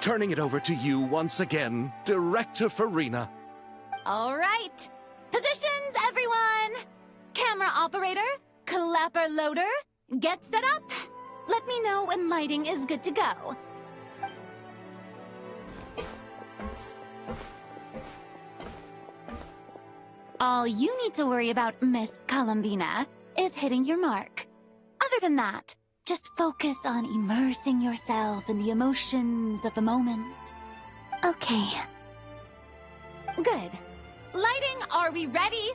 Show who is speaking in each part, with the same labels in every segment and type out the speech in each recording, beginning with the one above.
Speaker 1: Turning it over to you once again, Director Farina.
Speaker 2: All right. Positions, everyone. Camera operator, clapper loader, get set up. Let me know when lighting is good to go. All you need to worry about, Miss Columbina, is hitting your mark. Other than that, just focus on immersing yourself in the emotions of the moment.
Speaker 3: Okay.
Speaker 2: Good. Lighting, are we ready?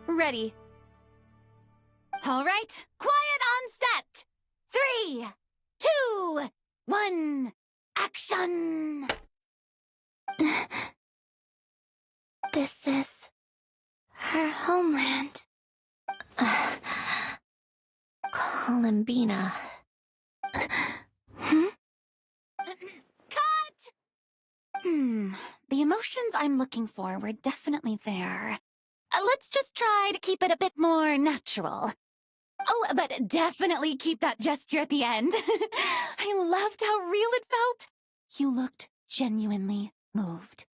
Speaker 2: Ready. All right, quiet on set. 3, 2, 1, action!
Speaker 3: This is her homeland. Columbina.
Speaker 2: Cut! The emotions I'm looking for were definitely there. Let's just try to keep it a bit more natural. Oh, but definitely keep that gesture at the end. I loved how real it felt. You looked genuinely moved.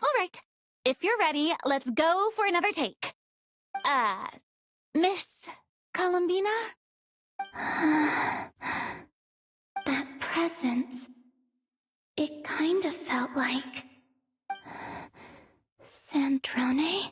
Speaker 2: All right, if you're ready, let's go for another take. Miss Columbina?
Speaker 3: That presence, it kind of felt like Sandrone.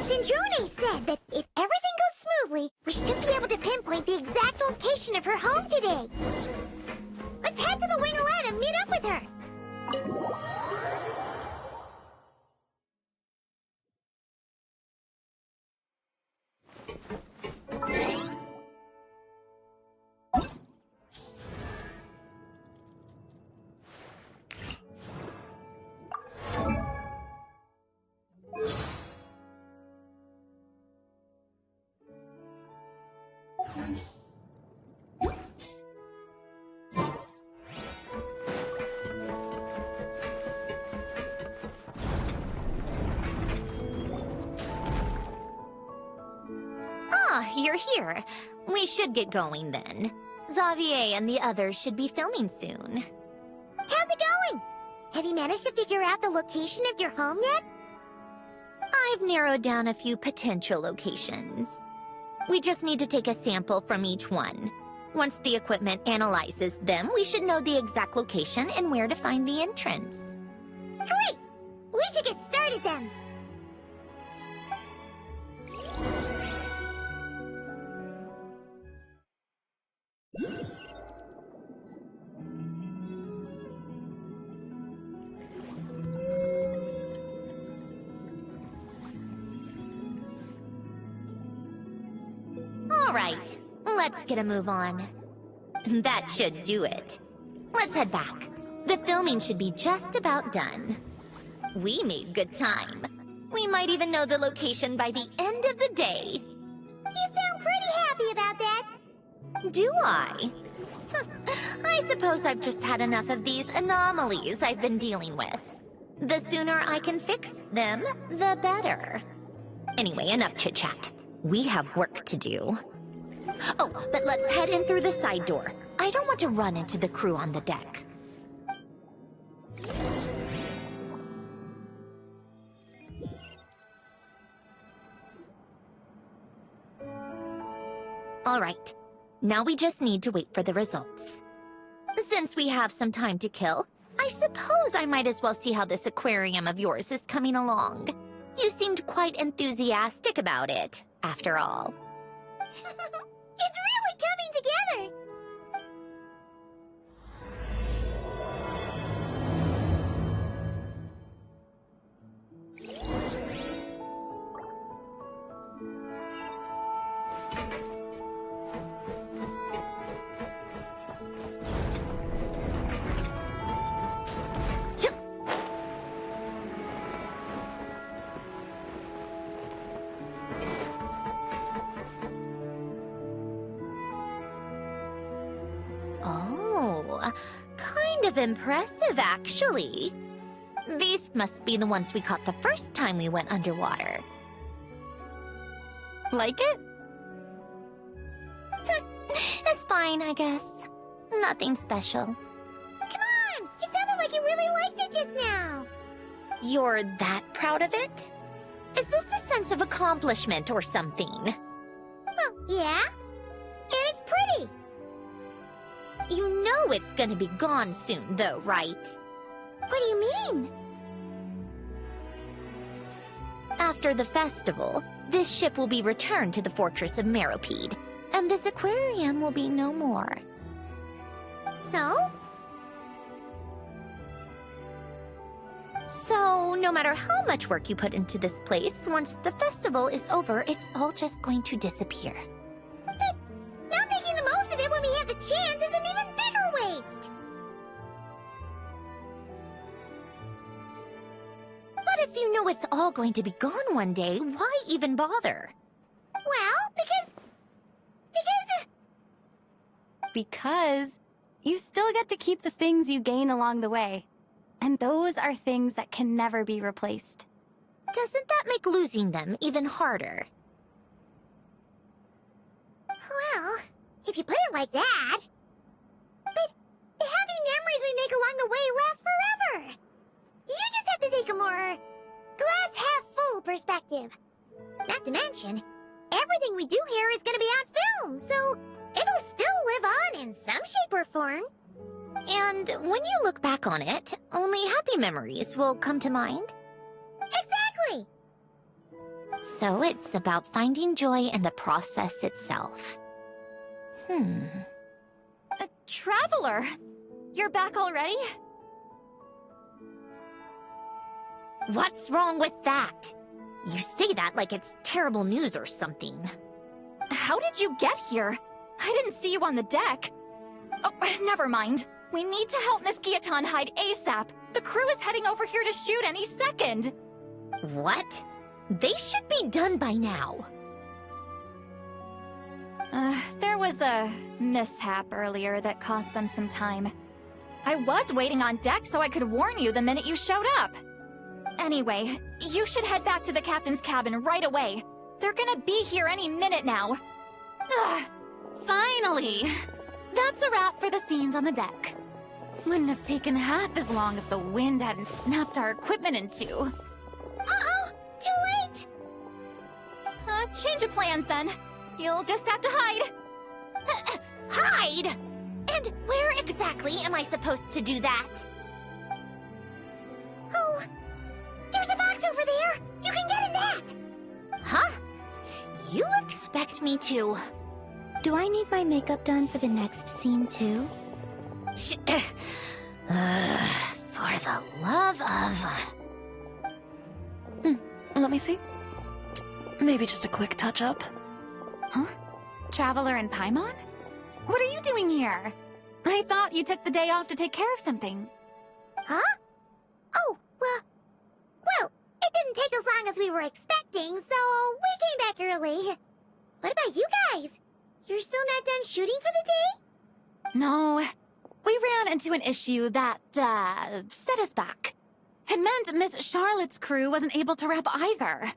Speaker 4: Sandrone said that if everything goes smoothly, we should be able to pinpoint the exact location of her home today. Let's head to the Wing Alert and meet up with her.
Speaker 5: You're here. We should get going then. Xavier and the others should be filming soon.
Speaker 4: How's it going? Have you managed to figure out the location of your home yet?
Speaker 5: I've narrowed down a few potential locations. We just need to take a sample from each one. Once the equipment analyzes them, we should know the exact location and where to find the entrance.
Speaker 4: Great! We should get started then.
Speaker 5: All right, let's get a move on. That should do it. Let's head back. The filming should be just about done. We made good time. We might even know the location by the end of the day.
Speaker 4: You sound pretty happy about that.
Speaker 5: Do I? I suppose I've just had enough of these anomalies I've been dealing with. The sooner I can fix them, the better. Anyway, enough chit-chat. We have work to do. Oh, but let's head in through the side door. I don't want to run into the crew on the deck. All right. Now we just need to wait for the results. Since we have some time to kill, I suppose I might as well see how this aquarium of yours is coming along. You seemed quite enthusiastic about it, after all.
Speaker 4: It's really coming together.
Speaker 5: Oh, kind of impressive, actually. These must be the ones we caught the first time we went underwater.
Speaker 2: Like it?
Speaker 5: It's fine, I guess. Nothing special.
Speaker 4: Come on! It sounded like you really liked it just now.
Speaker 5: You're that proud of it? Is this a sense of accomplishment or something?
Speaker 4: Well, yeah. And it's pretty.
Speaker 5: You know it's gonna be gone soon, though, right?
Speaker 4: What do you mean?
Speaker 5: After the festival, this ship will be returned to the fortress of Meropide, and this aquarium will be no more.
Speaker 4: So?
Speaker 5: So, no matter how much work you put into this place, once the festival is over, it's all just going to disappear.
Speaker 4: But not making the most of it when we have the chance is an even bigger waste.
Speaker 5: But if you know it's all going to be gone one day, why even bother?
Speaker 4: Well,
Speaker 2: Because you still get to keep the things you gain along the way. And those are things that can never be replaced.
Speaker 5: Doesn't that make losing them even harder?
Speaker 4: well, if you put it like that. But the happy memories we make along the way last forever. You just have to take a more glass-half-full perspective. Not to mention, everything we do here is going to be on film, so it'll still live on in some shape or form.
Speaker 5: And when you look back on it, only happy memories will come to mind?
Speaker 4: Exactly!
Speaker 5: So it's about finding joy in the process itself.
Speaker 2: A traveler! You're back already?
Speaker 5: What's wrong with that? You say that like it's terrible news or something.
Speaker 2: How did you get here? I didn't see you on the deck. Oh, never mind. We need to help Miss Guillotin hide ASAP. The crew is heading over here to shoot any second.
Speaker 5: What? They should be done by now.
Speaker 2: There was a mishap earlier that cost them some time. I was waiting on deck so I could warn you the minute you showed up. Anyway, you should head back to the captain's cabin right away. They're gonna be here any minute now. Ugh, finally! That's a wrap for the scenes on the deck. Wouldn't have taken half as long if the wind hadn't snapped our equipment in two.
Speaker 4: Uh-oh! Too late!
Speaker 2: Change of plans then. You'll just have to hide.
Speaker 5: Hide? And where exactly am I supposed to do that?
Speaker 4: Oh, there's a box over there! You can get in that!
Speaker 5: Huh? You expect me to...
Speaker 3: Do I need my makeup done for the next scene too?
Speaker 5: For the love of...
Speaker 6: Let me see. Maybe just a quick touch-up.
Speaker 2: Huh? Traveler and Paimon? What are you doing here? I thought you took the day off to take care of something.
Speaker 4: Huh? Oh, well, it didn't take as long as we were expecting, so we came back early. What about you guys? You're still not done shooting for the day?
Speaker 2: No. We ran into an issue that, set us back. It meant Miss Charlotte's crew wasn't able to wrap either.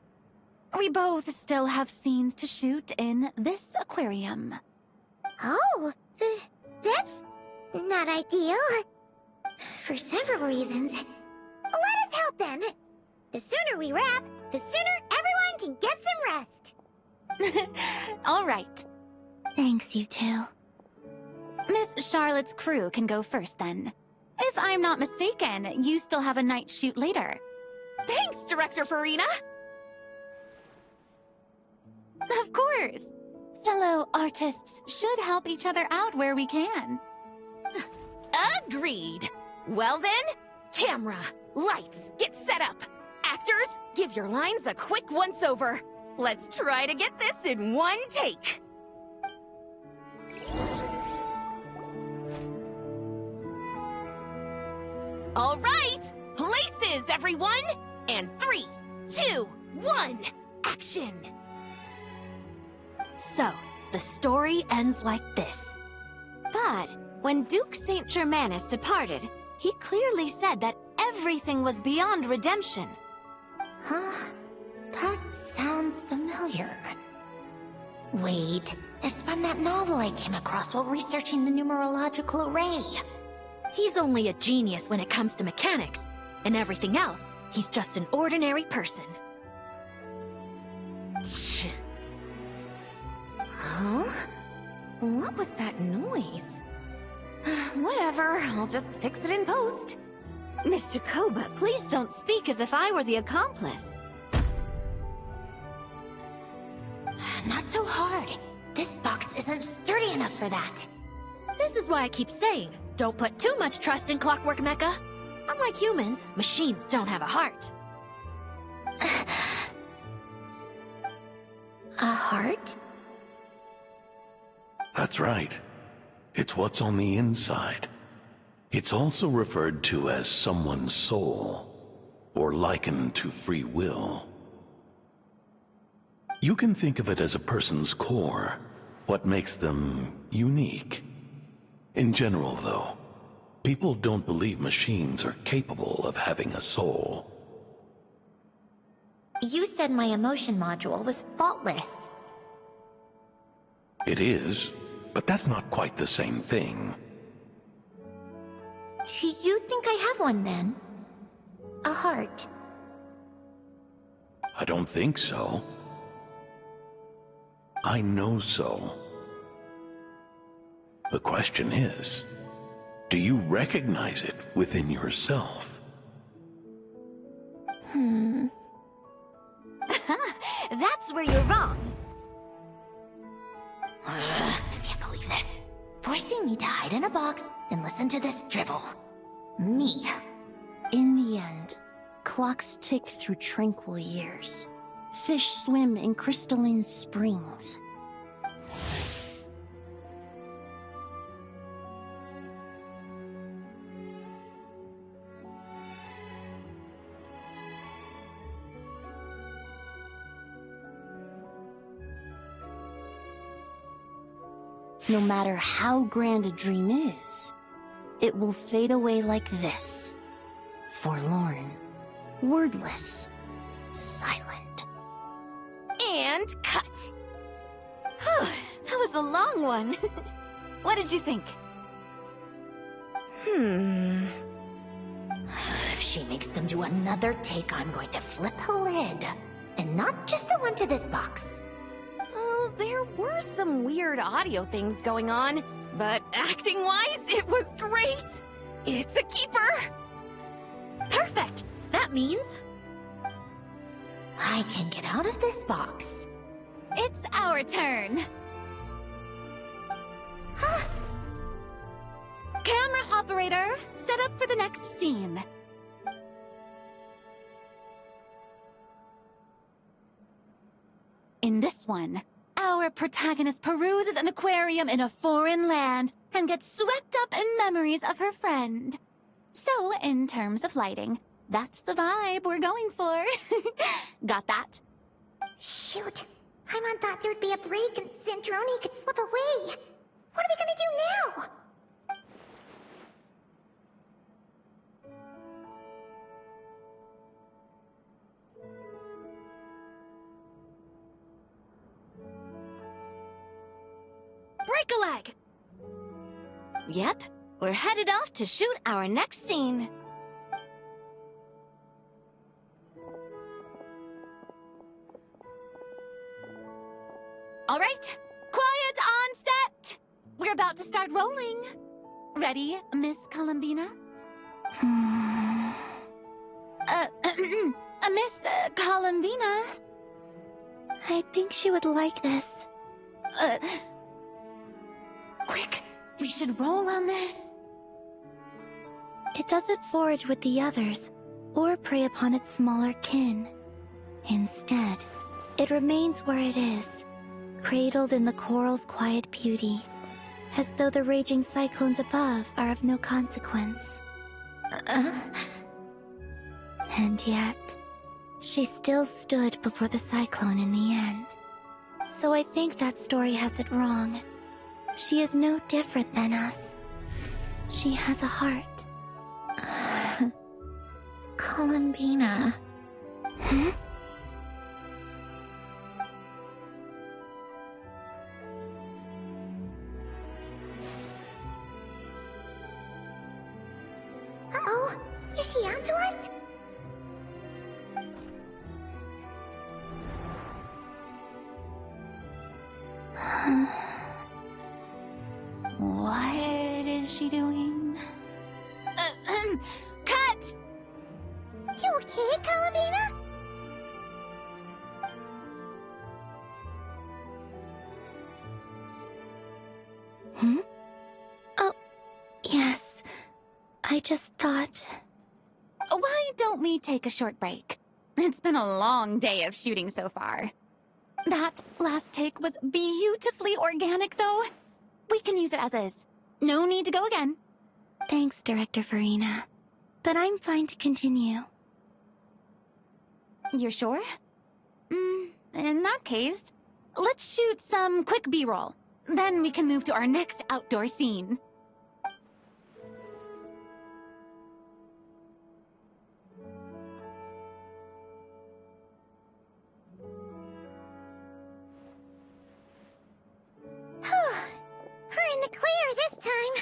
Speaker 2: We both still have scenes to shoot in this aquarium.
Speaker 4: Oh, that's not ideal. For several reasons. Let us help then. The sooner we wrap, the sooner everyone can get some rest.
Speaker 2: All right.
Speaker 3: Thanks, you two.
Speaker 2: Miss Charlotte's crew can go first then. If I'm not mistaken, you still have a night shoot later.
Speaker 6: Thanks, Director Farina!
Speaker 2: Of course. Fellow artists should help each other out where we can.
Speaker 6: Agreed. Well then, camera, lights, get set up. Actors, give your lines a quick once-over. Let's try to get this in one take. All right, places, everyone! And 3, 2, 1, action!
Speaker 7: So, the story ends like this. But when Duke Saint Germanus departed, he clearly said that everything was beyond redemption.
Speaker 5: Huh? That sounds familiar. Wait, it's from that novel I came across while researching the numerological array.
Speaker 7: He's only a genius when it comes to mechanics, and everything else, he's just an ordinary person.
Speaker 6: Huh? What was that noise? Whatever, I'll just fix it in post.
Speaker 7: Mr. Koba, please don't speak as if I were the accomplice.
Speaker 5: Not so hard. This box isn't sturdy enough for that.
Speaker 7: This is why I keep saying, don't put too much trust in Clockwork Mecha. Unlike humans, machines don't have a heart.
Speaker 5: A heart?
Speaker 1: That's right. It's what's on the inside. It's also referred to as someone's soul, or likened to free will. You can think of it as a person's core, what makes them unique. In general, though, people don't believe machines are capable of having a soul.
Speaker 5: You said my emotion module was faultless.
Speaker 1: It is, but that's not quite the same thing.
Speaker 5: Do you think I have one then? A heart?
Speaker 1: I don't think so. I know so. The question is, do you recognize it within yourself?
Speaker 7: That's where you're wrong.
Speaker 5: I can't believe this. Forcing me to hide in a box and listen to this drivel. Me.
Speaker 3: In the end, clocks tick through tranquil years. Fish swim in crystalline springs. No matter how grand a dream is, it will fade away like this. Forlorn, wordless, silent.
Speaker 6: And cut!
Speaker 7: That was a long one. What did you think?
Speaker 5: If she makes them do another take, I'm going to flip a lid. And not just the one to this box.
Speaker 6: Well, there were some weird audio things going on, but acting-wise, it was great! It's a keeper!
Speaker 7: Perfect! That means
Speaker 5: I can get out of this box.
Speaker 2: It's our turn. Camera operator, set up for the next scene. In this one, our protagonist peruses an aquarium in a foreign land and gets swept up in memories of her friend. So, in terms of lighting, that's the vibe we're going for. Got that?
Speaker 4: Shoot. Paimon thought there'd be a break and Zandroni could slip away. What are we gonna do now?
Speaker 7: break a leg! Yep, we're headed off to shoot our next scene.
Speaker 2: All right, quiet on set! We're about to start rolling. Ready, Miss Columbina? Miss Columbina?
Speaker 3: I think she would like this.
Speaker 2: Quick, we should roll on this.
Speaker 3: It doesn't forage with the others, or prey upon its smaller kin. Instead, it remains where it is, cradled in the coral's quiet beauty, as though the raging cyclones above are of no consequence. And yet, she still stood before the cyclone in the end. So I think that story has it wrong. She is no different than us. She has a heart.
Speaker 5: Columbina.
Speaker 3: Hmm?
Speaker 4: Uh-oh, is she onto us?
Speaker 2: What is she doing? Cut!
Speaker 4: You okay, Columbina?
Speaker 3: Hmm? Oh, yes. I just thought...
Speaker 2: Why don't we take a short break? It's been a long day of shooting so far. That last take was beautifully organic, though. We can use it as is. No need to go again.
Speaker 3: Thanks, Director Farina. But I'm fine to continue.
Speaker 2: You're sure? In that case, let's shoot some quick B-roll. Then we can move to our next outdoor scene.
Speaker 4: We're in the clear this time.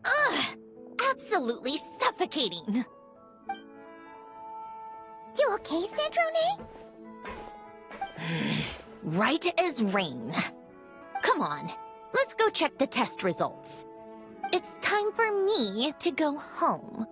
Speaker 5: Ugh! Absolutely suffocating.
Speaker 4: You okay, Sandrone?
Speaker 5: Right as rain. Come on, let's go check the test results. It's time for me to go home.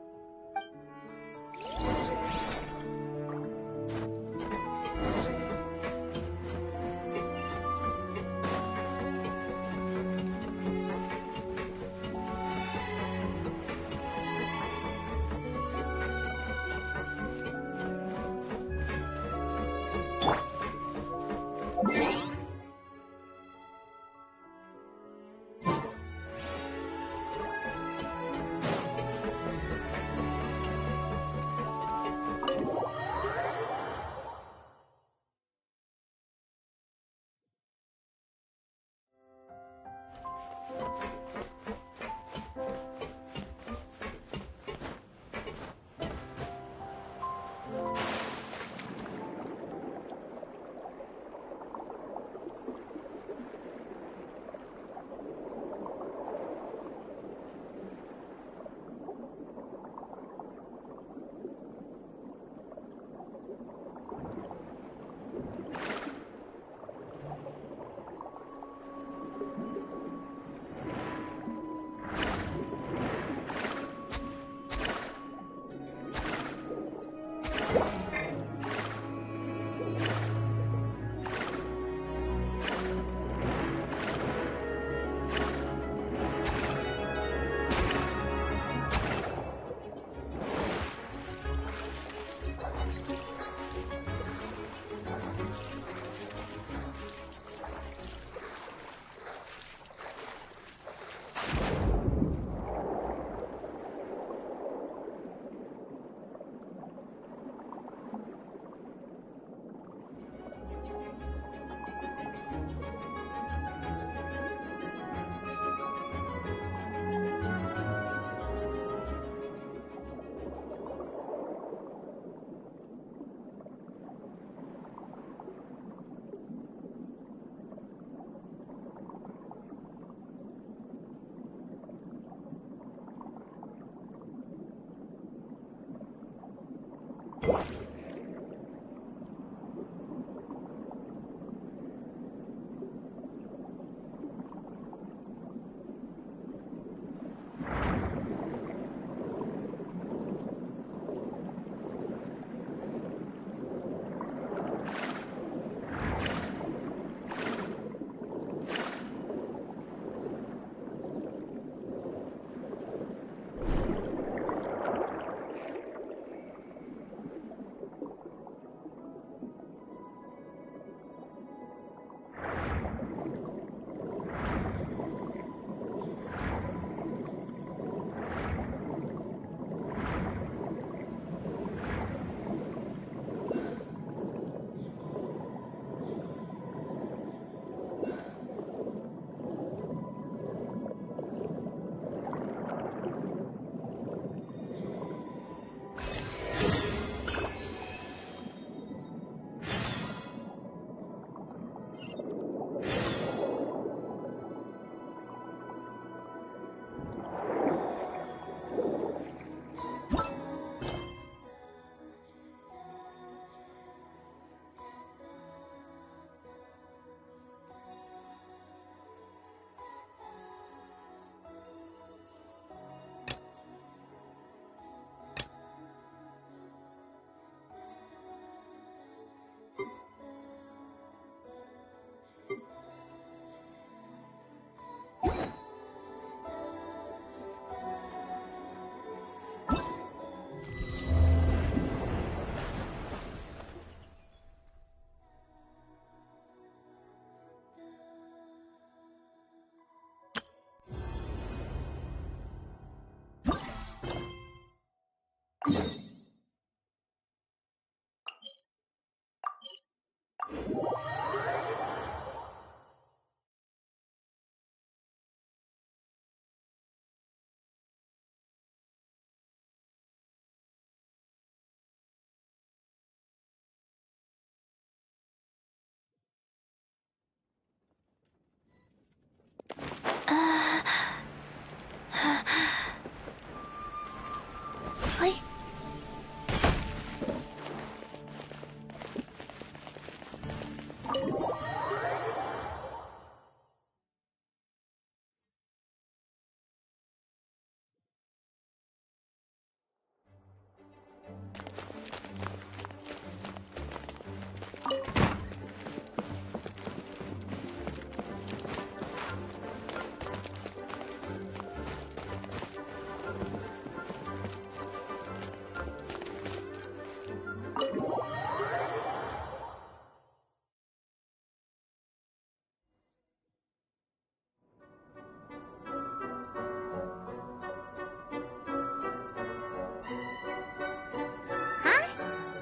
Speaker 4: Huh?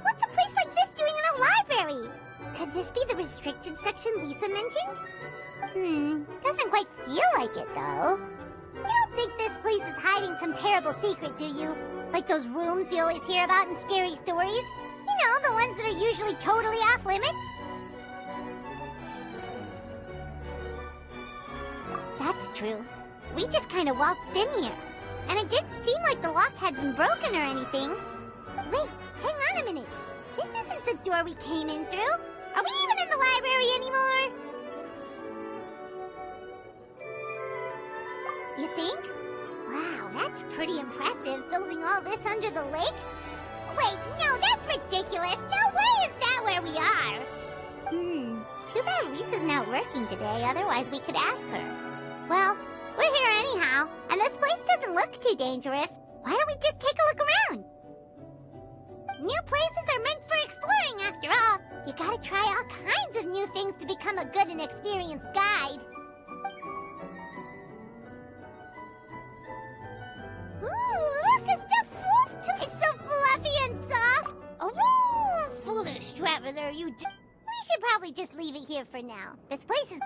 Speaker 4: What's a place like this doing in a library? Could this be the restricted section Lisa mentioned? Doesn't quite feel like it, though. You don't think this place is hiding some terrible secret, do you? Like those rooms you always hear about in scary stories? You know, the ones that are usually totally off limits? That's true. We just kind of waltzed in here. And it didn't seem like the lock had been broken or anything. Wait, hang on a minute. This isn't the door we came in through. Are we even in the library anymore? You think? Wow, that's pretty impressive, building all this under the lake. Wait, no, that's ridiculous. No way is that where we are. Too bad Lisa's not working today, otherwise we could ask her. Well, we're here anyhow, and this place doesn't look too dangerous. Why don't we just take a look around? New places are meant for exploring, after all. You gotta try all kinds of new things to become a good and experienced guide. Ooh, look, a stuffed wolf! It's so fluffy and soft. Oh, foolish traveler, you We should probably just leave it here for now. This place is...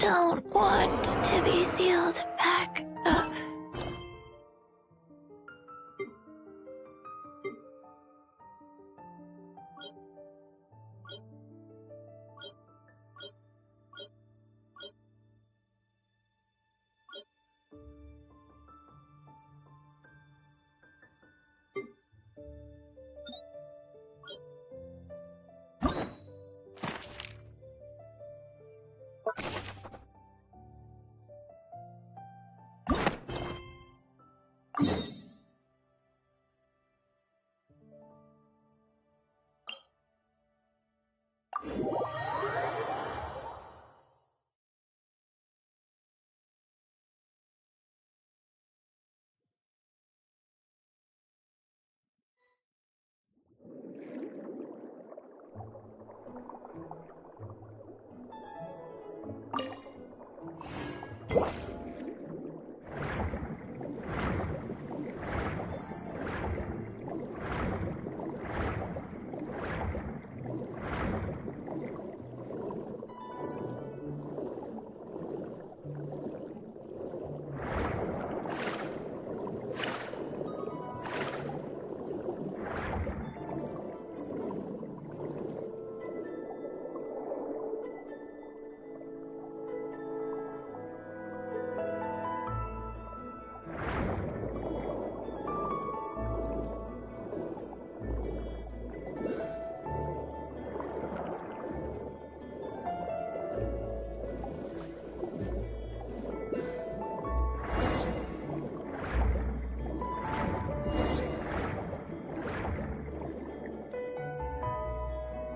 Speaker 3: don't want to be sealed back up.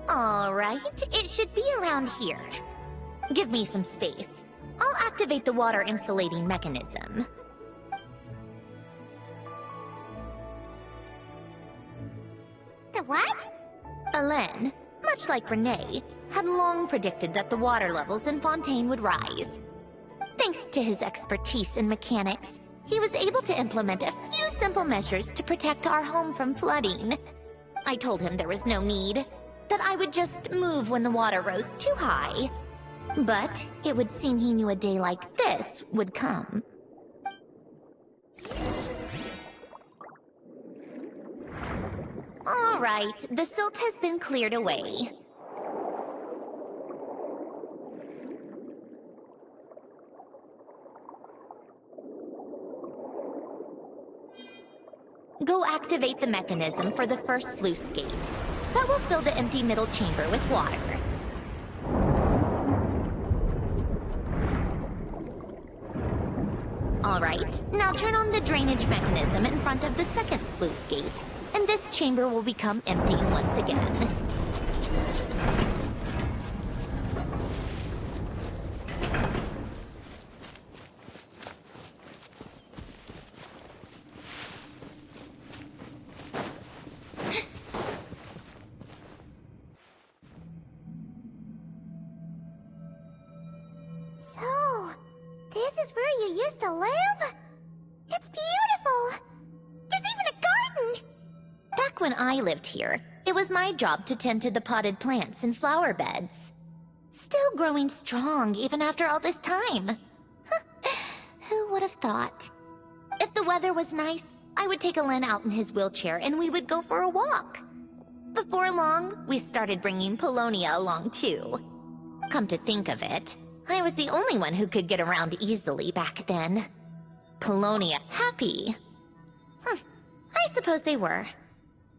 Speaker 5: All right, it should be around here. Give me some space. I'll activate the water insulating mechanism.
Speaker 4: The what?
Speaker 5: Alen, much like Renee, had long predicted that the water levels in Fontaine would rise. Thanks to his expertise in mechanics, he was able to implement a few simple measures to protect our home from flooding. I told him there was no need, that I would just move when the water rose too high. But it would seem he knew a day like this would come. All right, the silt has been cleared away. Go activate the mechanism for the first sluice gate. That will fill the empty middle chamber with water. All right, now turn on the drainage mechanism in front of the second sluice gate, and this chamber will become empty once again.
Speaker 4: So, this is where you used to live? It's beautiful! There's even a garden!
Speaker 5: Back when I lived here, it was my job to tend to the potted plants and flower beds. Still growing strong even after all this time. Who would have thought? If the weather was nice, I would take Alen out in his wheelchair and we would go for a walk. Before long, we started bringing Polonia along too. Come to think of it, I was the only one who could get around easily back then. Polonia happy. I suppose they were.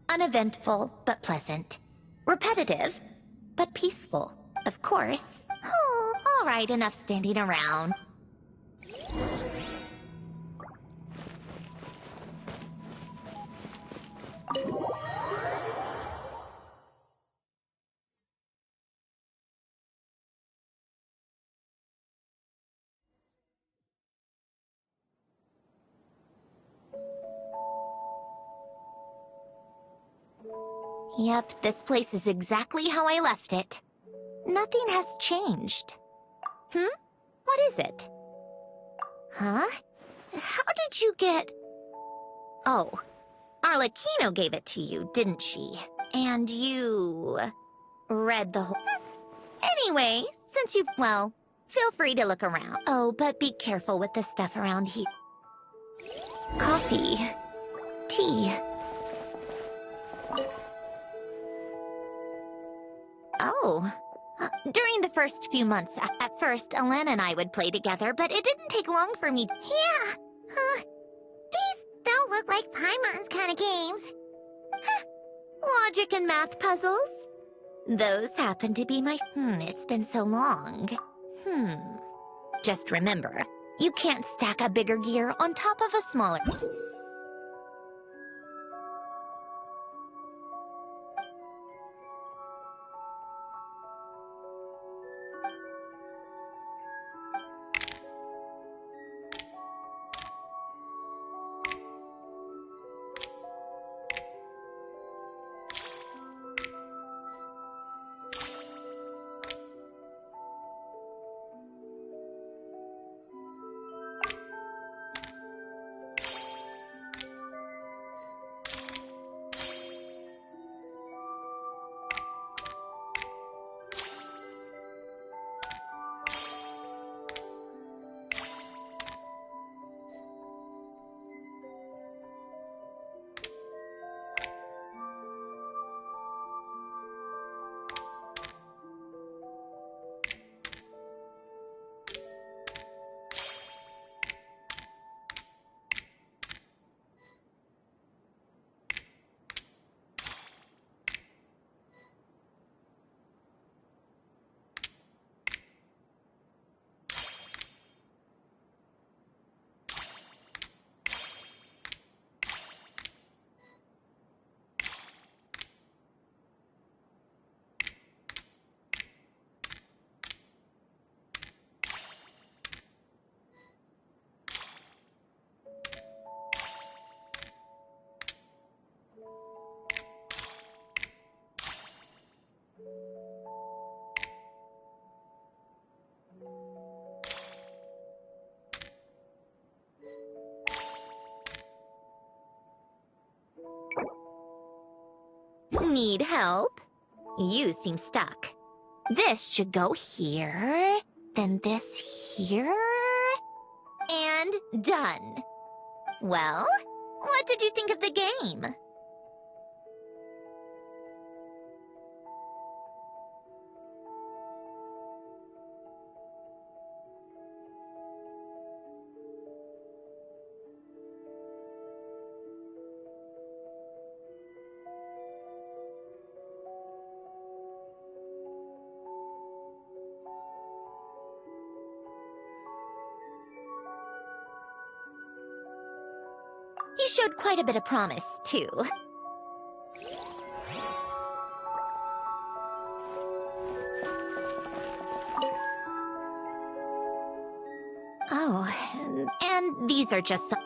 Speaker 5: Uneventful, but pleasant. Repetitive, but peaceful, of course. Oh, all right, enough standing around. Yep, this place is exactly how I left it. Nothing has changed. What is it? Huh? How did you get... Oh, Arlecchino gave it to you, didn't she? And you... read the whole... Anyway, since you've, well, Feel free to look around. Oh, but be careful with the stuff around here. Coffee. Tea. Oh. During the first few months, at first, Alana and I would play together, but it didn't take long for me.
Speaker 4: Yeah. These don't look like Paimon's kind of games.
Speaker 5: Logic and math puzzles? Those happen to be my... it's been so long. Just remember, you can't stack a bigger gear on top of a smaller... Need help? You seem stuck. This should go here, then this here, and done. Well, what did you think of the game? He showed quite a bit of promise, too. Oh, and these are just some...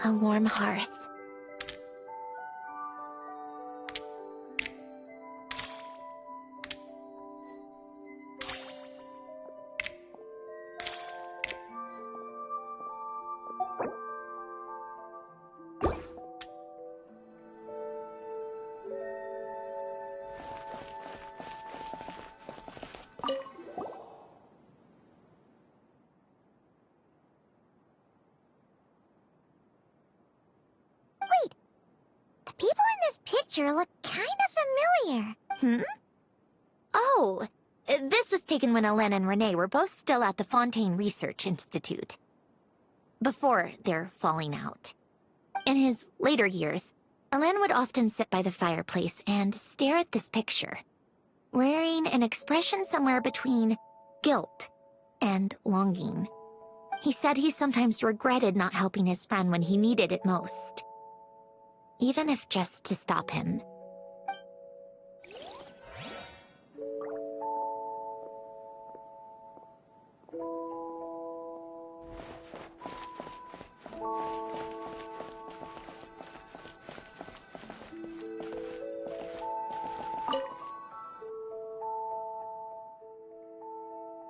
Speaker 5: A warm hearth.
Speaker 4: The people in this picture look kind of familiar.
Speaker 5: Oh, this was taken when Alen and Renee were both still at the Fontaine Research Institute. Before their falling out. In his later years, Alen would often sit by the fireplace and stare at this picture, wearing an expression somewhere between guilt and longing. He said he sometimes regretted not helping his friend when he needed it most. Even if just to stop him.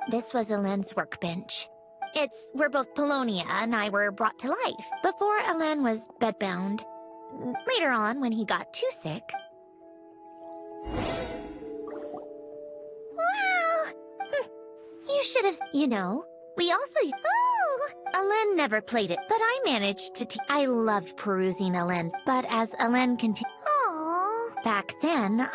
Speaker 5: This was Elend's workbench. It's where both Polonia and I were brought to life, before Elend was bedbound. Later on, when he got too sick.
Speaker 4: Wow!
Speaker 5: You should have, we also...
Speaker 4: Oh!
Speaker 5: Elend never played it, but I managed to I loved perusing Elend, but as Elend continued...
Speaker 4: Oh!
Speaker 5: Back then,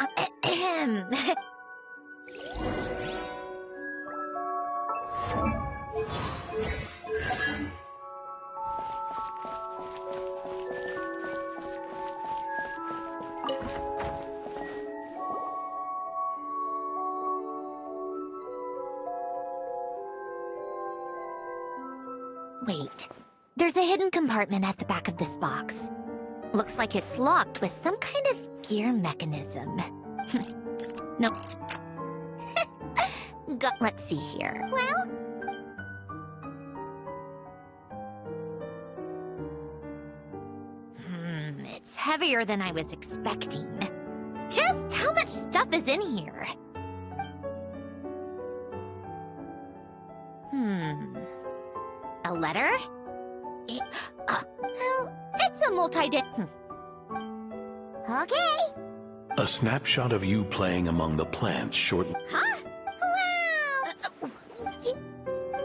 Speaker 5: Wait. There's a hidden compartment at the back of this box. Looks like it's locked with some kind of gear mechanism. No. Let's see here.
Speaker 4: Well?
Speaker 5: It's heavier than I was expecting. Just how much stuff is in here? A letter? It's a
Speaker 4: Okay.
Speaker 1: A snapshot of you playing among the plants shortly.
Speaker 5: Huh?
Speaker 4: Wow!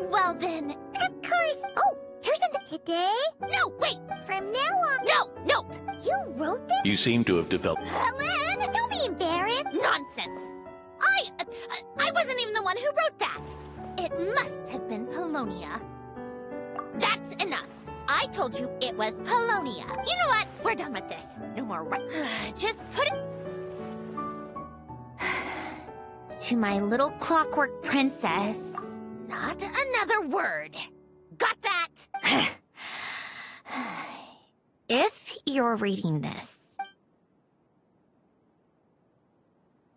Speaker 5: Well then...
Speaker 4: Of course. Oh, here's something. Today?
Speaker 5: No, wait!
Speaker 4: From now on.
Speaker 5: No, nope!
Speaker 4: You wrote this?
Speaker 1: You seem to have developed...
Speaker 4: Helen, don't be embarrassed.
Speaker 5: Nonsense! I wasn't even the one who wrote that! It must have been Polonia. That's enough! I told you it was Polonia. You know what? We're done with this. No more just put it... To my little clockwork princess. Not another word. Got that? If you're reading this...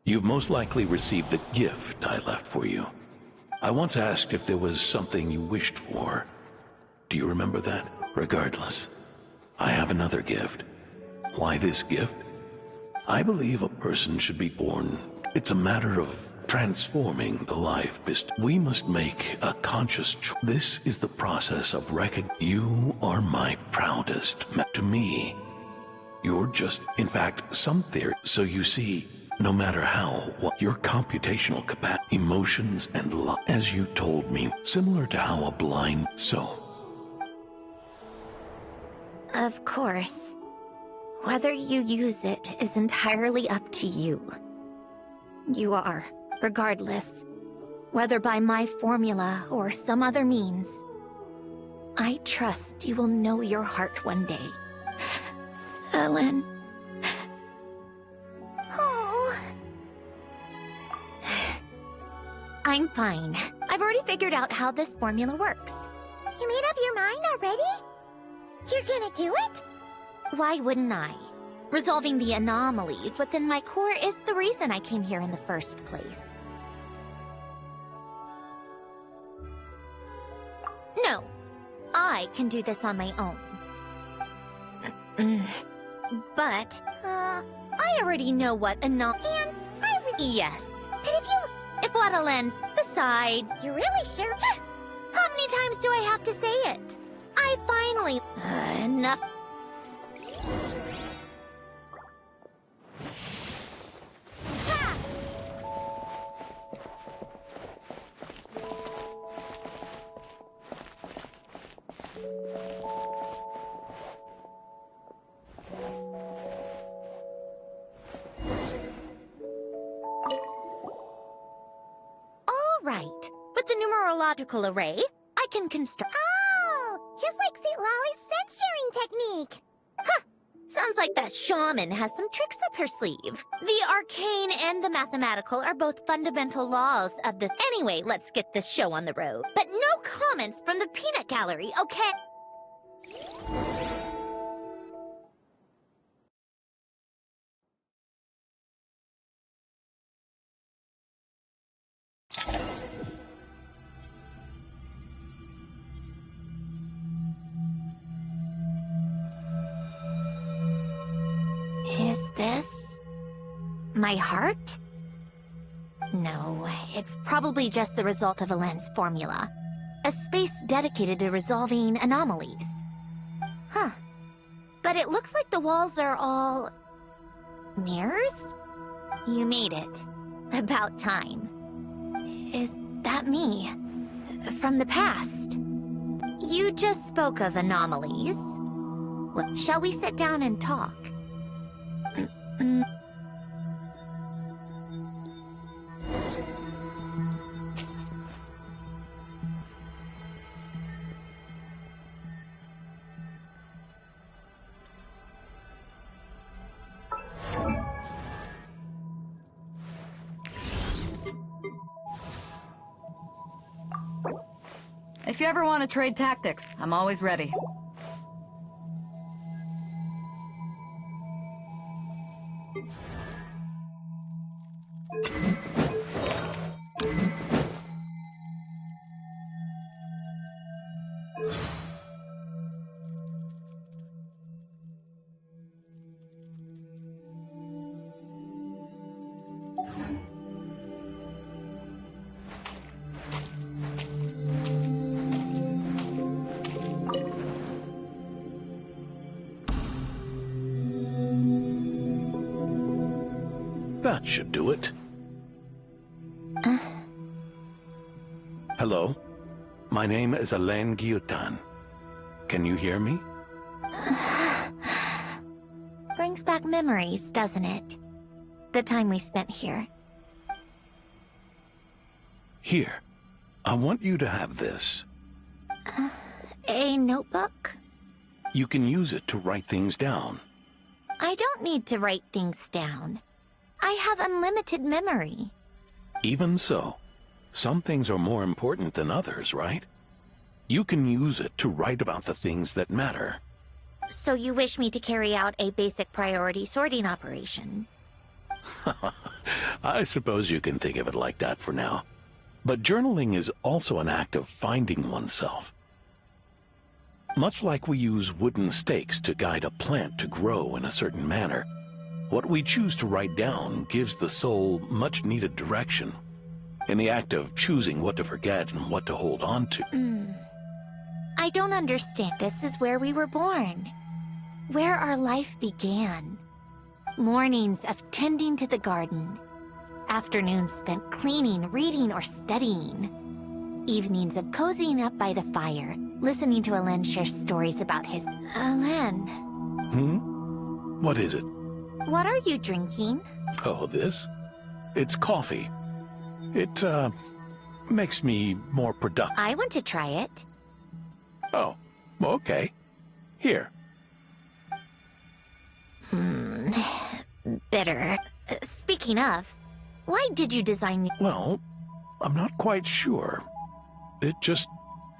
Speaker 1: You've most likely received the gift I left for you. I once asked if there was something you wished for. Do you remember that? Regardless, I have another gift. Why this gift? I believe a person should be born. It's a matter of transforming the life. We must make a conscious choice. This is the process of recognition. You are my proudest. To me, you're just, in fact, some theory. So you see, no matter what your computational capacity, emotions, and as you told me, similar to how a blind... So...
Speaker 5: Of course. Whether you use it is entirely up to you. You are, regardless, whether by my formula or some other means. I trust you will know your heart one day. Ellen.
Speaker 4: Oh.
Speaker 5: I'm fine. I've already figured out how this formula works.
Speaker 4: You made up your mind already? You're gonna do it?
Speaker 5: Why wouldn't I? Resolving the anomalies within my core is the reason I came here in the first place. No, I can do this on my own. But, I already know what Yes.
Speaker 4: But
Speaker 5: If what Elend's... Besides...
Speaker 4: you're really sure?
Speaker 5: How many times do I have to say it? I finally... enough... Right. With the numerological array, I can construct...
Speaker 4: Oh! Just like St. Lolly's scent-sharing technique!
Speaker 5: Huh! Sounds like that shaman has some tricks up her sleeve. The arcane and the mathematical are both fundamental laws of the... Anyway, let's get this show on the road. But no comments from the peanut gallery, okay? Is this... my heart? No, it's probably just the result of a lens formula. A space dedicated to resolving anomalies. Huh. But it looks like the walls are all... mirrors? You made it. About time. Is that me? From the past? You just spoke of anomalies. Well, shall we sit down and talk?
Speaker 8: If you ever want to trade tactics, I'm always ready.
Speaker 1: That should do it. Hello? My name is Alain Guillotin. Can you hear me?
Speaker 5: Brings back memories, doesn't it? The time we spent here.
Speaker 1: Here. I want you to have this.
Speaker 5: A notebook?
Speaker 1: You can use it to write things down.
Speaker 5: I don't need to write things down. I have unlimited memory.
Speaker 1: Even so, some things are more important than others, right? You can use it to write about the things that matter.
Speaker 5: So you wish me to carry out a basic priority sorting operation?
Speaker 1: I suppose you can think of it like that for now. But journaling is also an act of finding oneself. Much like we use wooden stakes to guide a plant to grow in a certain manner, what we choose to write down gives the soul much-needed direction. In the act of choosing what to forget and what to hold on to.
Speaker 5: I don't understand. This is where we were born. Where our life began. Mornings of tending to the garden. Afternoons spent cleaning, reading, or studying. Evenings of cozying up by the fire, listening to Alain share stories about his... Alain.
Speaker 1: What is it?
Speaker 5: What are you drinking?
Speaker 1: Oh, this? It's coffee. It, makes me more productive.
Speaker 5: I want to try it.
Speaker 1: Oh, okay. Here.
Speaker 5: Bitter. Speaking of, why did you design...
Speaker 1: Well, I'm not quite sure. It just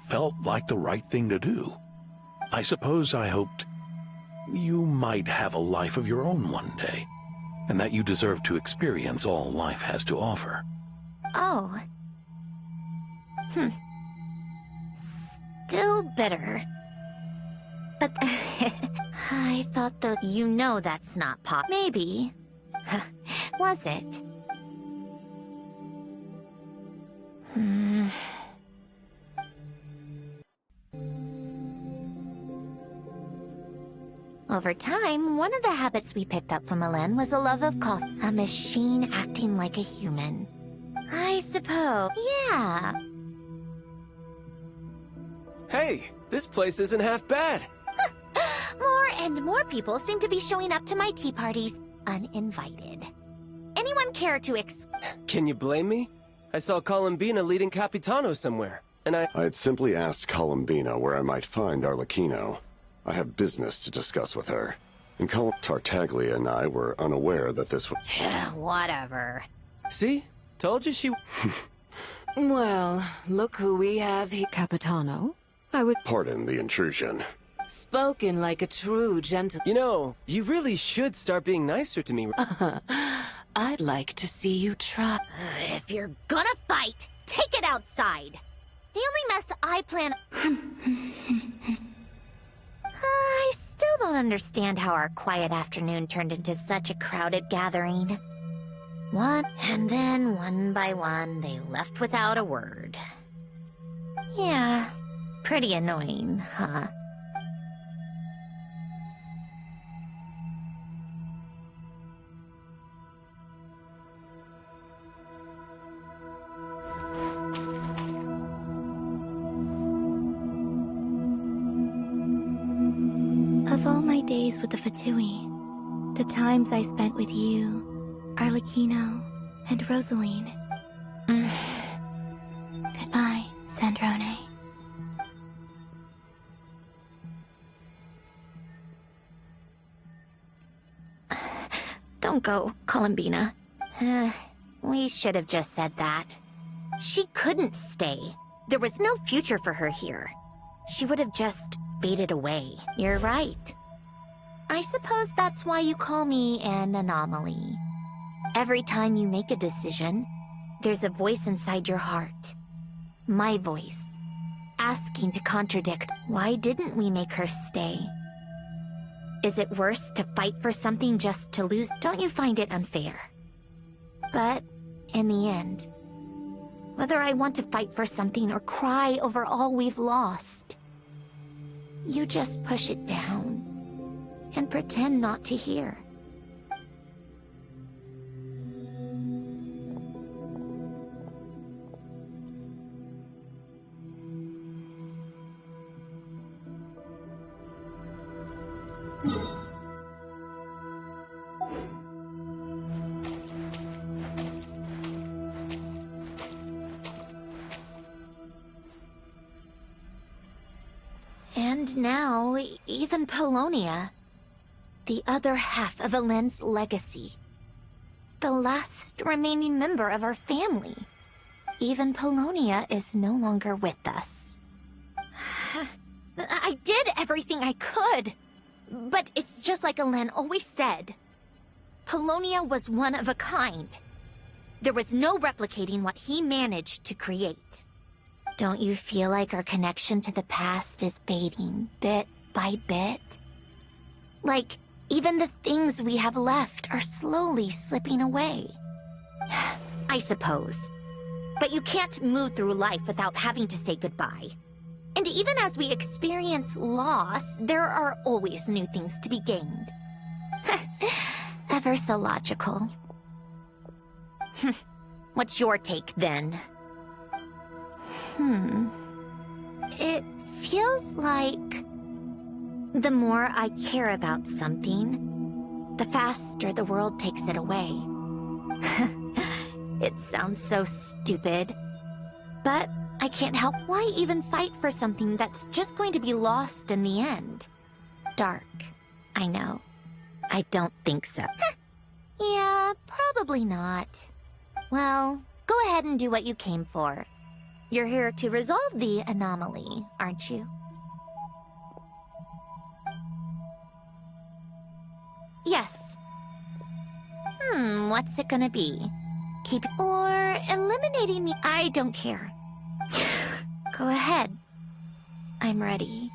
Speaker 1: felt like the right thing to do. I suppose I hoped you might have a life of your own one day, and that you deserve to experience all life has to offer.
Speaker 5: Oh. Still bitter. But I thought that you know that's not pop. Maybe. Was it? Over time, one of the habits we picked up from Alain was a love of coffee. A machine acting like a human. I suppose. Yeah.
Speaker 9: Hey, this place isn't half bad.
Speaker 5: More and more people seem to be showing up to my tea parties uninvited. Anyone care to
Speaker 9: Can you blame me? I saw Columbina leading Capitano somewhere, and
Speaker 10: I'd simply asked Columbina where I might find Arlecchino. I have business to discuss with her. And Tartaglia and I were unaware that this was...
Speaker 5: Whatever.
Speaker 9: See? Told you she...
Speaker 11: Well, look who we have here. Capitano? I would...
Speaker 10: Pardon the intrusion.
Speaker 11: Spoken like a true gentle...
Speaker 9: You know, you really should start being nicer to me.
Speaker 11: I'd like to see you try.
Speaker 5: If you're gonna fight, take it outside. The only mess I plan... I still don't understand how our quiet afternoon turned into such a crowded gathering. And then one by one, they left without a word. Yeah, pretty annoying, huh?
Speaker 3: Of all my days with the Fatui, the times I spent with you, Arlecchino, and Rosaline. Goodbye, Sandrone.
Speaker 5: Don't go, Columbina. We should have just said that. She couldn't stay. There was no future for her here. She would have just faded away. You're right. I suppose that's why you call me an anomaly. Every time you make a decision, there's a voice inside your heart. My voice. Asking to contradict, why didn't we make her stay? Is it worse to fight for something just to lose? Don't you find it unfair? But, in the end, whether I want to fight for something or cry over all we've lost, you just push it down and pretend not to hear. And now, even Polonia, the other half of Elend's legacy, the last remaining member of our family, even Polonia is no longer with us. I did everything I could, but it's just like Elend always said. Polonia was one of a kind. There was no replicating what he managed to create. Don't you feel like our connection to the past is fading, bit by bit? Like, even the things we have left are slowly slipping away. I suppose. But you can't move through life without having to say goodbye. And even as we experience loss, there are always new things to be gained. Ever so logical. What's your take, then? It feels like the more I care about something, the faster the world takes it away. It sounds so stupid, but I can't help. Why even fight for something that's just going to be lost in the end? Dark, I know. I don't think so. Yeah, probably not. Well, go ahead and do what you came for. You're here to resolve the anomaly, aren't you? Yes. What's it gonna be? Keep or eliminating me? I don't care. Go ahead. I'm ready.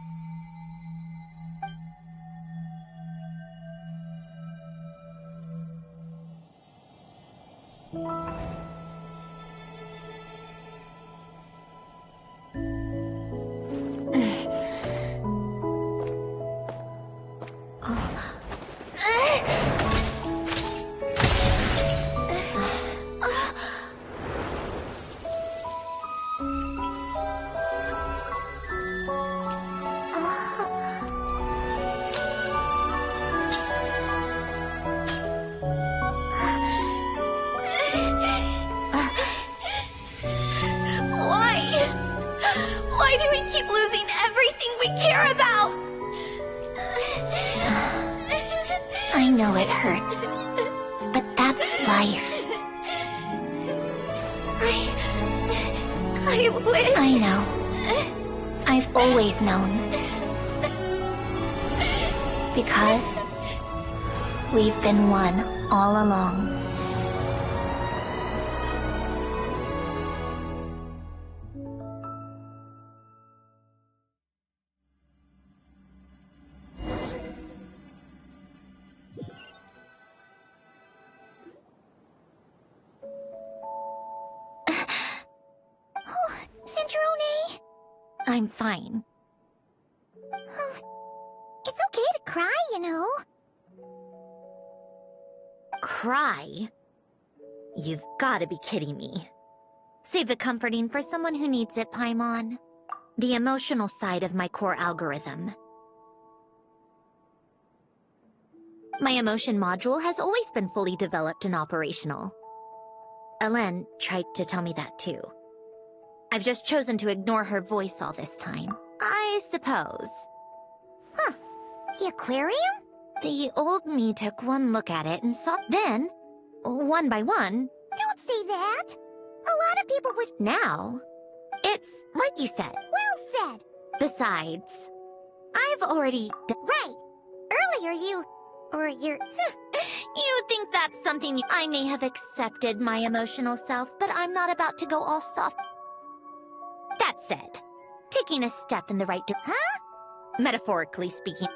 Speaker 5: Why do we keep losing everything we care about? I know it hurts, but that's life. I wish... I know. I've always known. Because we've been one all along. I'm fine.
Speaker 4: It's okay to cry, you know.
Speaker 5: Cry? You've gotta be kidding me. Save the comforting for someone who needs it, Paimon. The emotional side of my core algorithm. My emotion module has always been fully developed and operational. Elen tried to tell me that too. I've just chosen to ignore her voice all this time. I suppose.
Speaker 4: Huh. The aquarium?
Speaker 5: The old me took one look at it and saw... Then, one by one...
Speaker 4: Don't say that. A lot of people would...
Speaker 5: Now, it's like you said.
Speaker 4: Well said.
Speaker 5: Besides, I've already...
Speaker 4: Right. Earlier you... Or you're...
Speaker 5: You think that's something I may have accepted my emotional self, but I'm not about to go all soft. That said, taking a step in the right direction.
Speaker 4: Huh?
Speaker 5: Metaphorically speaking.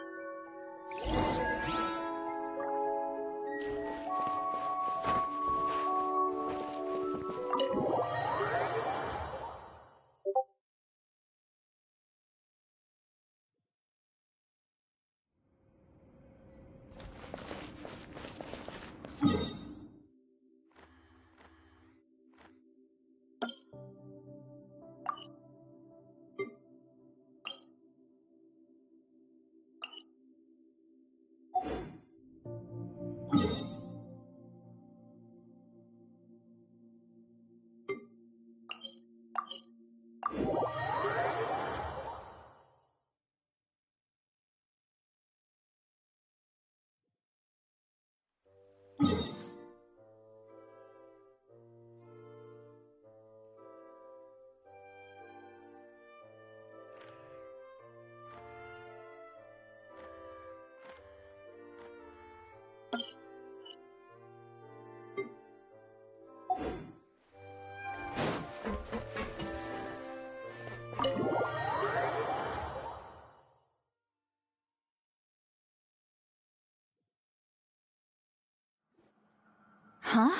Speaker 2: Huh?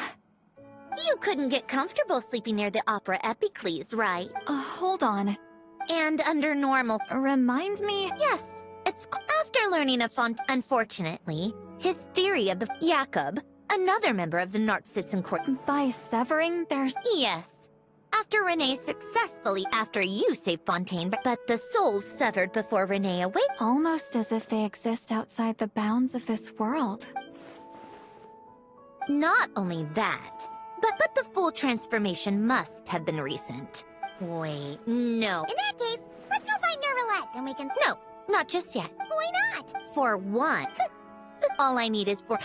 Speaker 5: You couldn't get comfortable sleeping near the Opera Epicles, right?
Speaker 2: Hold on.
Speaker 5: And under normal...
Speaker 2: Remind me...
Speaker 5: Yes, it's... After learning of Unfortunately, his theory of the... Jakob, another member of the Narcissism Court...
Speaker 2: By severing their...
Speaker 5: Yes. After Renee successfully... After you saved Fontaine, but the souls severed before Renee awake...
Speaker 2: Almost as if they exist outside the bounds of this world.
Speaker 5: Not only that, but the full transformation must have been recent. Wait, no.
Speaker 4: In that case, let's go find Nervalette, and we can...
Speaker 5: No, not just yet.
Speaker 4: Why not?
Speaker 5: For one. All I need is for...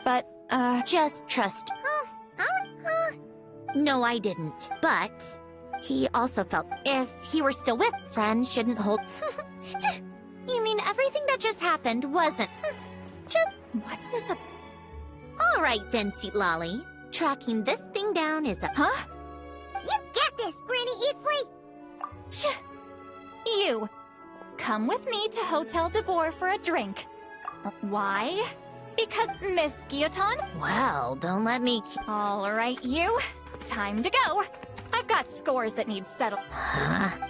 Speaker 2: But,
Speaker 5: Just trust. No, I didn't. But he also felt if he were still with, friends shouldn't hold... You mean everything that just happened wasn't...
Speaker 2: What's this about?
Speaker 5: All right then, Lolly. Tracking this thing down is a...
Speaker 2: Huh?
Speaker 4: You get this, Granny Eatsley!
Speaker 2: You! Come with me to Hotel de Boer for a drink. Why? Because Miss Guillotin?
Speaker 5: Well, don't let me...
Speaker 2: All right, you. Time to go. I've got scores that need settled.
Speaker 5: Huh?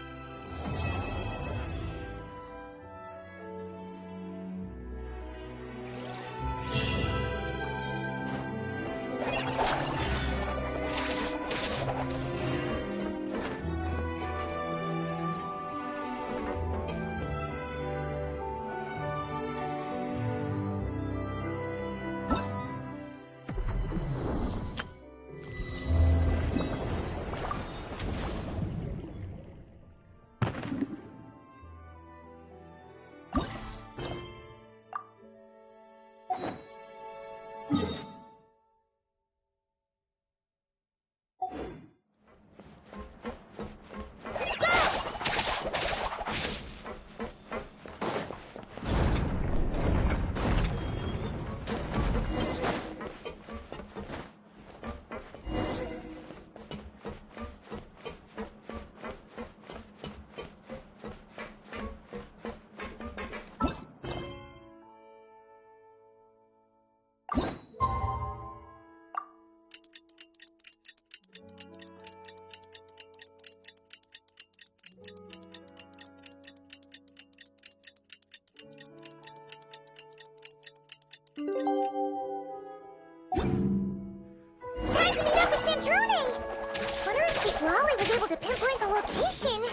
Speaker 4: if Lolly was able to pinpoint the location.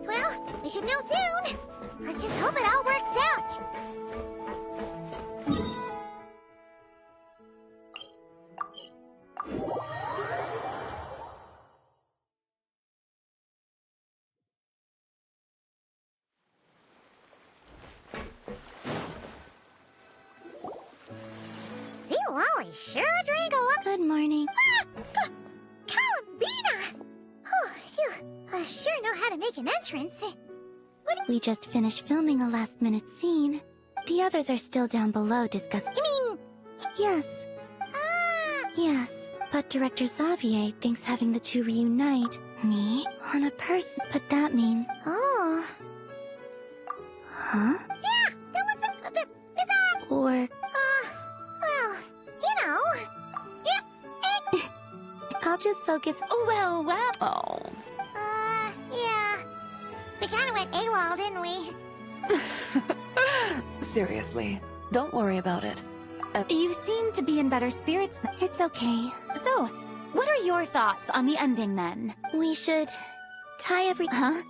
Speaker 4: Well, we should know soon. Let's just hope it all works out. See, Lolly sure drank a lot.
Speaker 3: Good morning.
Speaker 4: Ah! Columbina! Oh, you sure know how to make an entrance.
Speaker 3: We just finished filming a last-minute scene. The others are still down below discussing.
Speaker 4: You mean...
Speaker 3: Yes,
Speaker 4: Ah!
Speaker 3: yes. But Director Xavier thinks having the two reunite me on a person. But that means.
Speaker 4: Oh.
Speaker 3: Huh?
Speaker 4: Yeah, that looks a bit bizarre.
Speaker 3: Or.
Speaker 4: Well, you know. Yeah.
Speaker 3: I'll just focus.
Speaker 2: Oh, well.
Speaker 7: Oh.
Speaker 4: Yeah. We kinda went AWOL, didn't we?
Speaker 11: Seriously, don't worry about it.
Speaker 2: You seem to be in better spirits now.
Speaker 3: It's okay.
Speaker 2: So, what are your thoughts on the ending then?
Speaker 3: We should tie every.
Speaker 2: Huh?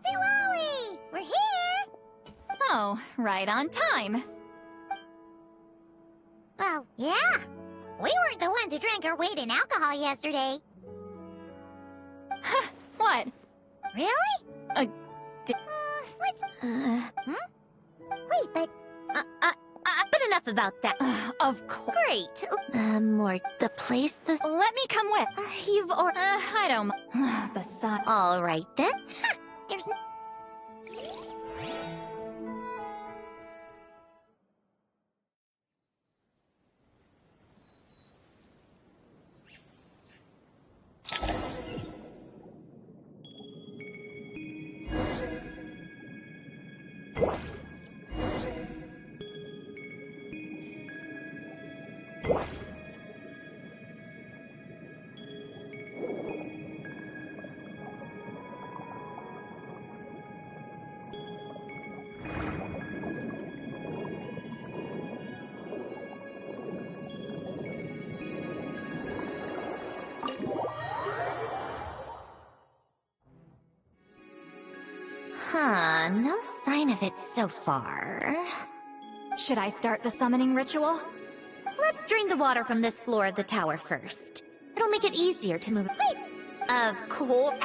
Speaker 4: Say, Lolly! We're here!
Speaker 2: Oh, right on time.
Speaker 4: Well, yeah. We weren't the ones who drank our weight in alcohol yesterday.
Speaker 2: What?
Speaker 4: Really? Let's... Wait, but...
Speaker 5: But enough about that.
Speaker 2: Of course.
Speaker 5: Great. More the place, the...
Speaker 2: Let me come with.
Speaker 5: You've or...
Speaker 2: I don't... Besides...
Speaker 5: All right, then.
Speaker 4: There's...
Speaker 5: Huh, no sign of it so far.
Speaker 2: Should I start the summoning ritual?
Speaker 5: Let's drain the water from this floor of the tower first. It'll make it easier to move. Wait! Of course.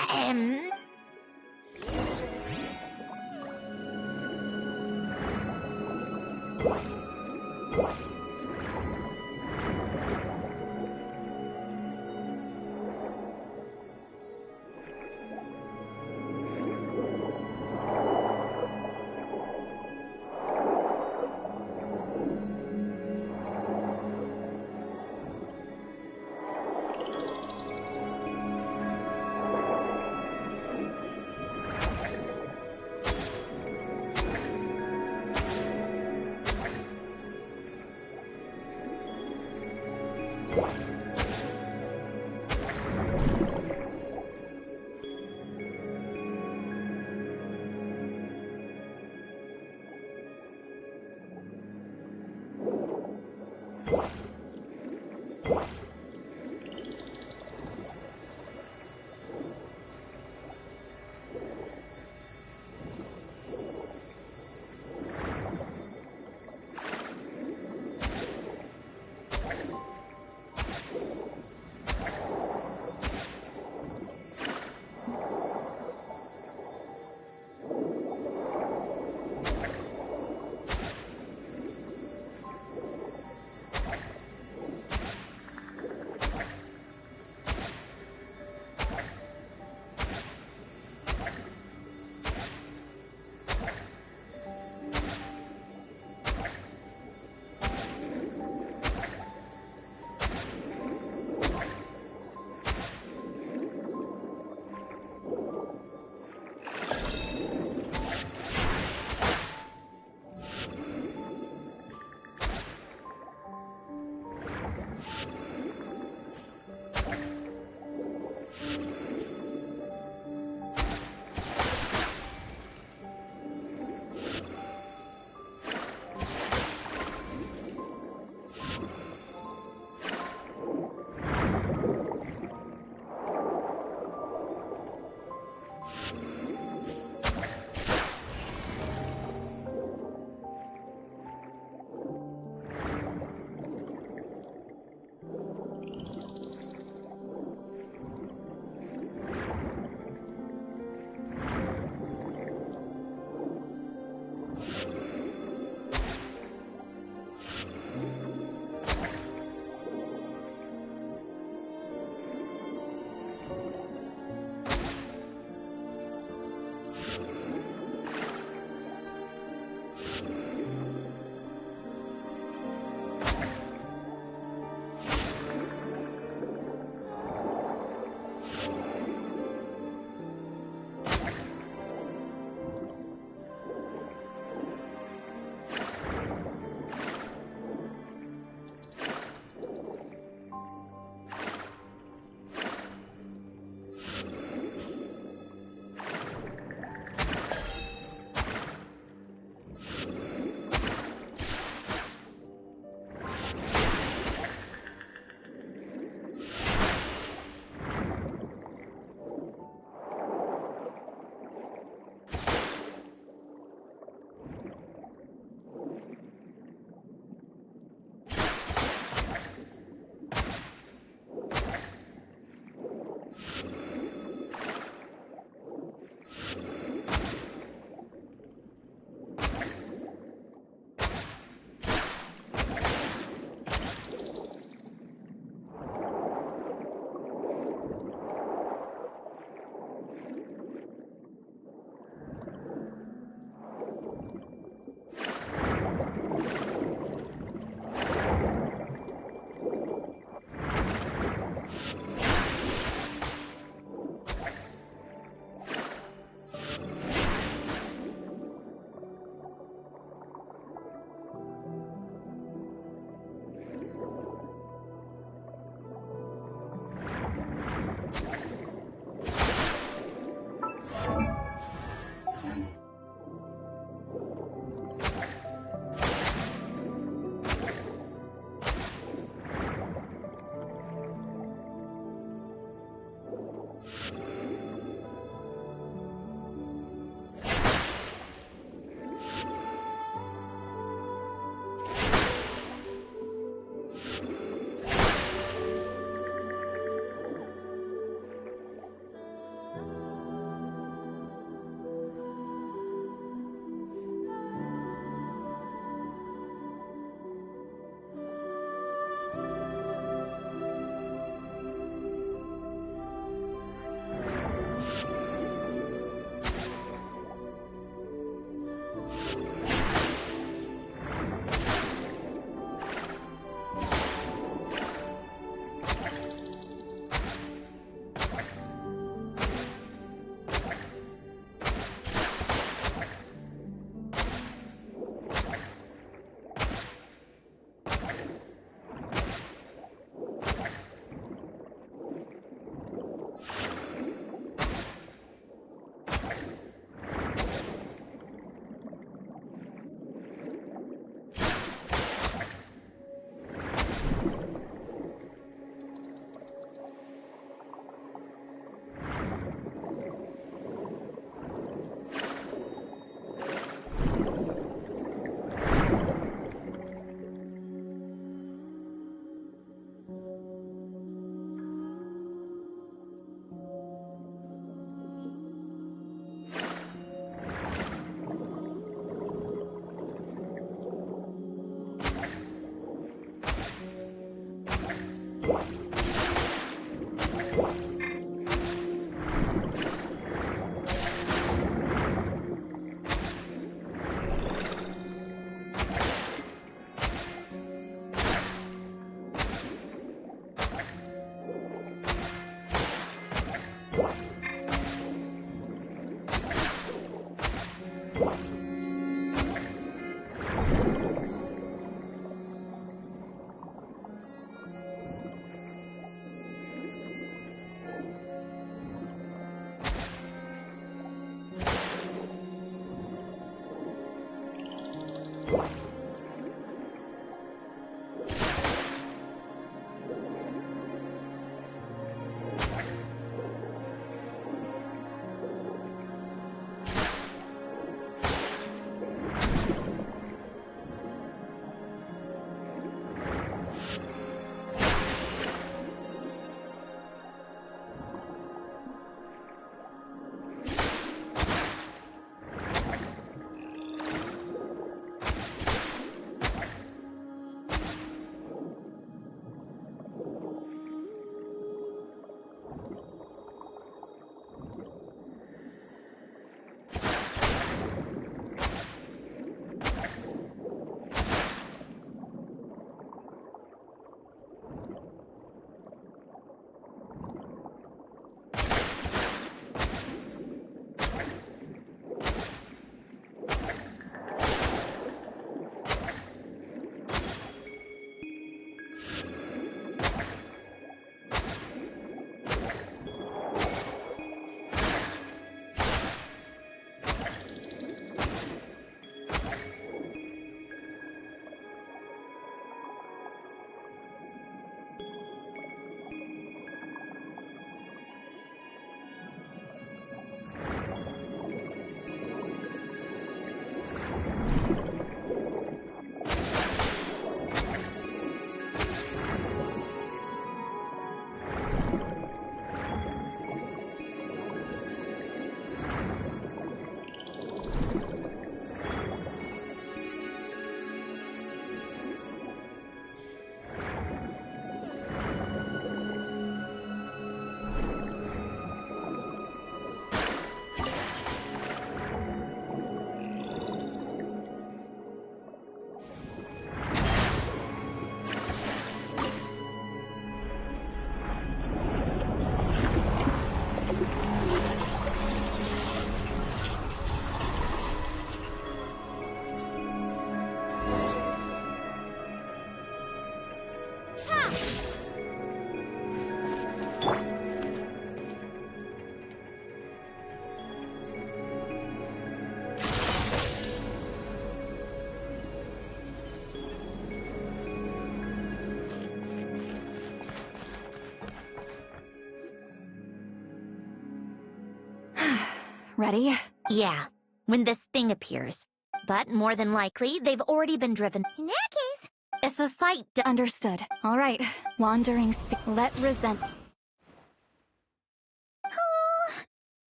Speaker 7: Ready?
Speaker 5: Yeah, when this thing appears. But more than likely, they've already been driven.
Speaker 4: In that case...
Speaker 5: If a fight
Speaker 7: Understood. All right. Wandering let resent...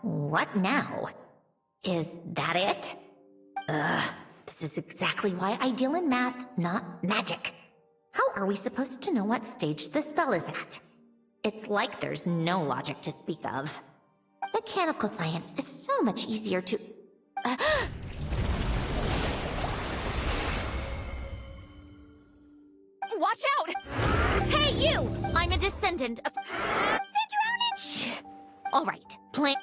Speaker 5: What now? Is that it? This is exactly why I deal in math, not magic. How are we supposed to know what stage the spell is at? It's like there's no logic to speak of. Mechanical science is so much easier to...
Speaker 6: Watch out!
Speaker 5: Hey, you! I'm a descendant of... Zandronich! All right, plan...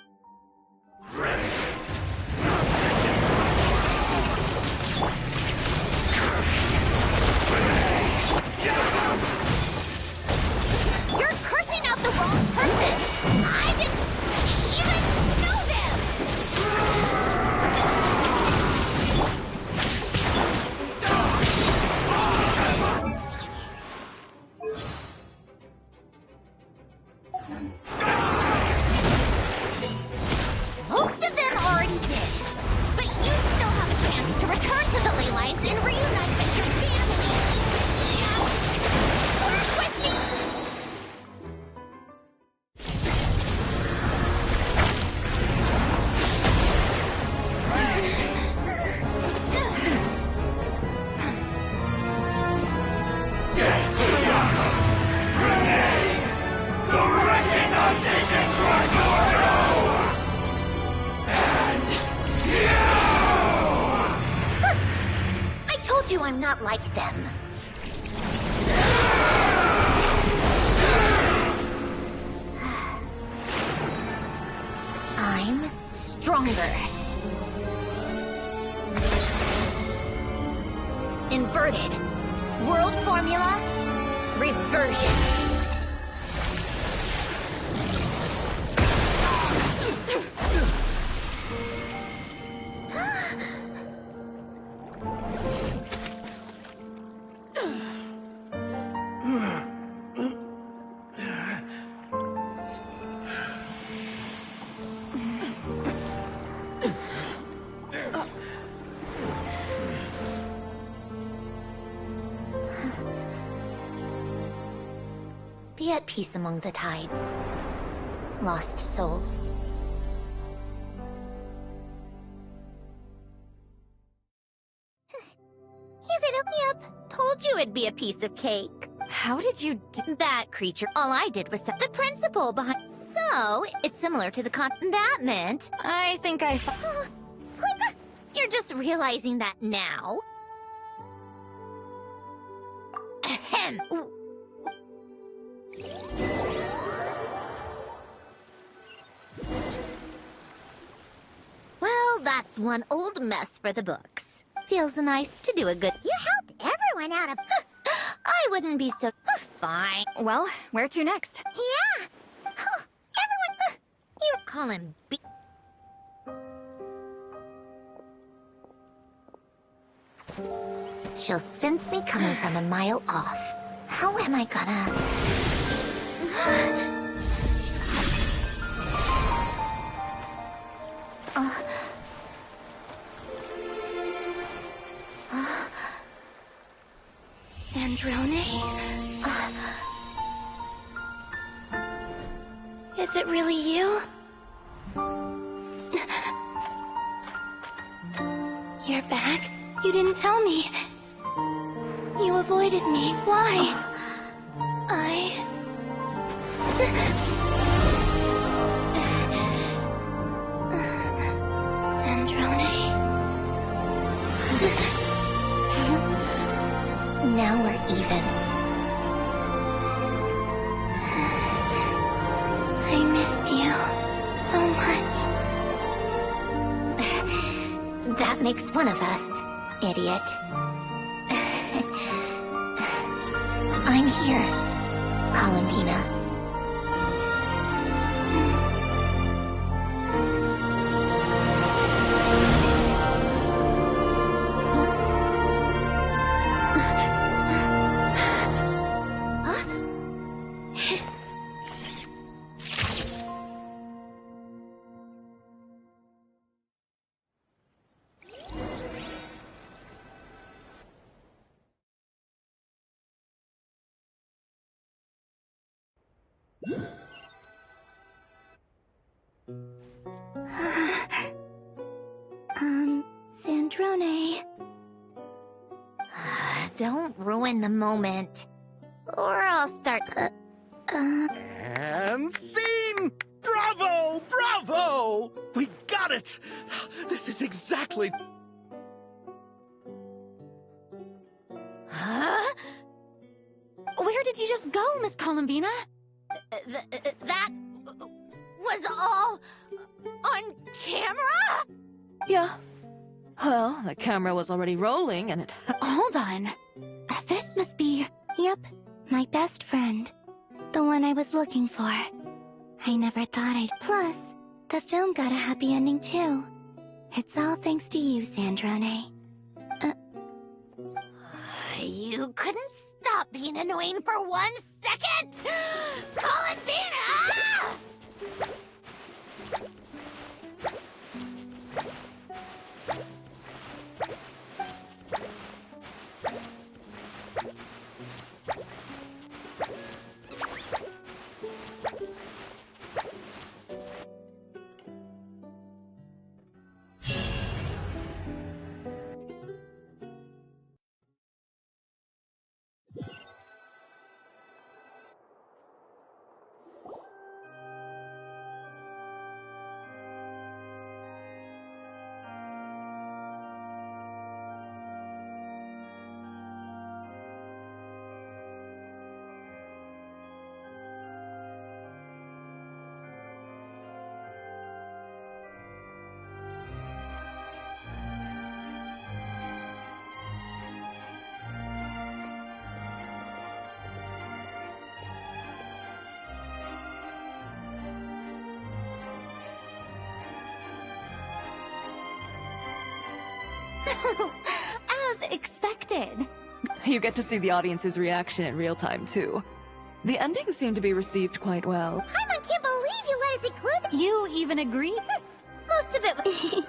Speaker 5: You're cursing out the wrong person! I didn't even know them! I'm not like them. I'm stronger. Inverted. World formula. Reversion. Be at peace among the tides. Lost souls. Yep. Told you it'd be a piece of cake.
Speaker 7: How did you do
Speaker 5: that creature? All I did was set the principle behind. So, it's similar to the that meant.
Speaker 7: I think I...
Speaker 5: You're just realizing that now? Ahem. Well, that's one old mess for the books. Feels nice to do a good...
Speaker 4: You helped everyone out of...
Speaker 5: I wouldn't be so... Fine.
Speaker 7: Well, where to next?
Speaker 4: Yeah!
Speaker 5: Everyone... You call him B... She'll sense me coming from a mile off. How am I gonna...
Speaker 3: Sandrone? Is it really you? You're back? You didn't tell me. You avoided me. Why? Sandrone?
Speaker 5: Now we're even.
Speaker 3: I missed you so much.
Speaker 5: That makes one of us, idiot. I'm here, Columbina.
Speaker 3: Sandrone.
Speaker 5: Don't ruin the moment, or I'll start...
Speaker 12: And scene! Bravo! Bravo! We got it! This is exactly...
Speaker 2: Huh? Where did you just go, Miss Columbina?
Speaker 5: That was all on camera?
Speaker 13: Yeah. Well, the camera was already rolling and it...
Speaker 2: Hold on. This must be...
Speaker 3: Yep, my best friend. The one I was looking for. I never thought I'd... Plus, the film got a happy ending too. It's all thanks to you, Sandrone.
Speaker 5: You couldn't stop being annoying for 1 second? Columbina!
Speaker 2: As expected.
Speaker 13: You get to see the audience's reaction in real time, too. The ending seemed to be received quite well.
Speaker 4: I can't believe you let us include them.
Speaker 2: You even agree?
Speaker 4: Most of it was...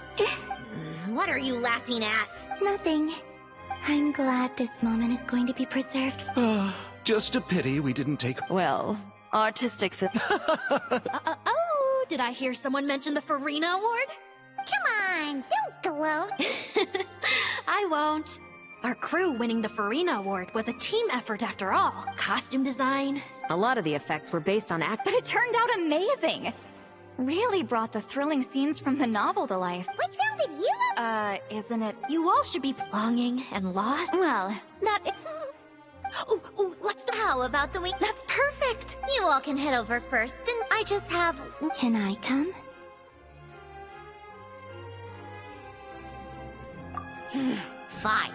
Speaker 4: What are you laughing at?
Speaker 3: Nothing. I'm glad this moment is going to be preserved.
Speaker 12: Just a pity we didn't take...
Speaker 13: Well, artistic
Speaker 7: Oh, did I hear someone mention the Farina Award?
Speaker 4: Come on, don't gloat.
Speaker 7: I won't. Our crew winning the Farina Award was a team effort after all. Costume design.
Speaker 8: A lot of the effects were based on
Speaker 2: But it turned out amazing! Really brought the thrilling scenes from the novel to life.
Speaker 4: Which film did you love?
Speaker 2: Isn't it?
Speaker 7: You all should be longing and lost.
Speaker 2: Well, that...
Speaker 5: Ooh, how about the week?
Speaker 2: That's perfect!
Speaker 5: You all can head over first, and I just have...
Speaker 3: Can I come?
Speaker 5: Fine.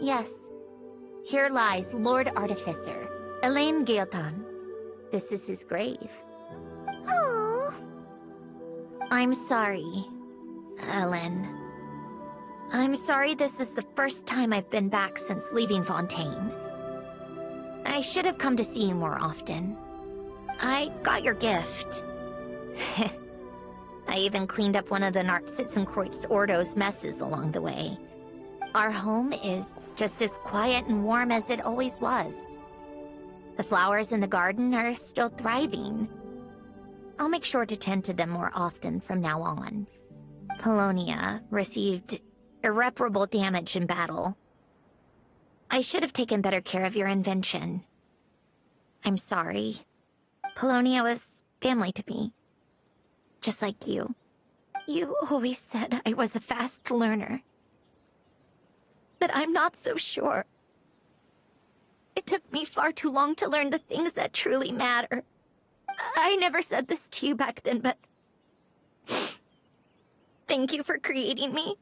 Speaker 5: Yes. Here lies Lord Artificer, Elaine Gaeltan. This is his grave.
Speaker 4: Oh.
Speaker 5: I'm sorry, Ellen. I'm sorry this is the first time I've been back since leaving Fontaine. I should have come to see you more often. I got your gift. I even cleaned up one of the Narcitzenkreuz Ordo's messes along the way. Our home is just as quiet and warm as it always was. The flowers in the garden are still thriving. I'll make sure to tend to them more often from now on. Polonia received irreparable damage in battle. I should have taken better care of your invention. I'm sorry. Polonia was family to me. Just like you. You always said I was a fast learner. But I'm not so sure. It took me far too long to learn the things that truly matter. I never said this to you back then, but... Thank you for creating me.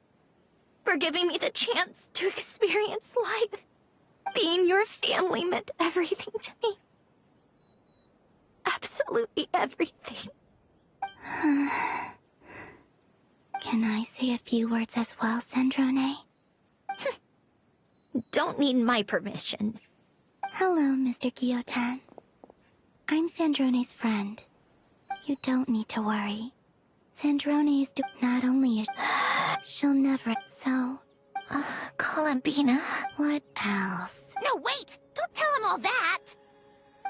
Speaker 5: For giving me the chance to experience life. Being your family meant everything to me. Absolutely everything.
Speaker 3: Can I say a few words as well, Sandrone?
Speaker 5: Don't need my permission.
Speaker 3: Hello, Mr. Guillotin. I'm Sandrone's friend. You don't need to worry. Sandrone is not only is she'll never, so...
Speaker 5: Columbina.
Speaker 3: What else?
Speaker 4: No, wait! Don't tell him all that!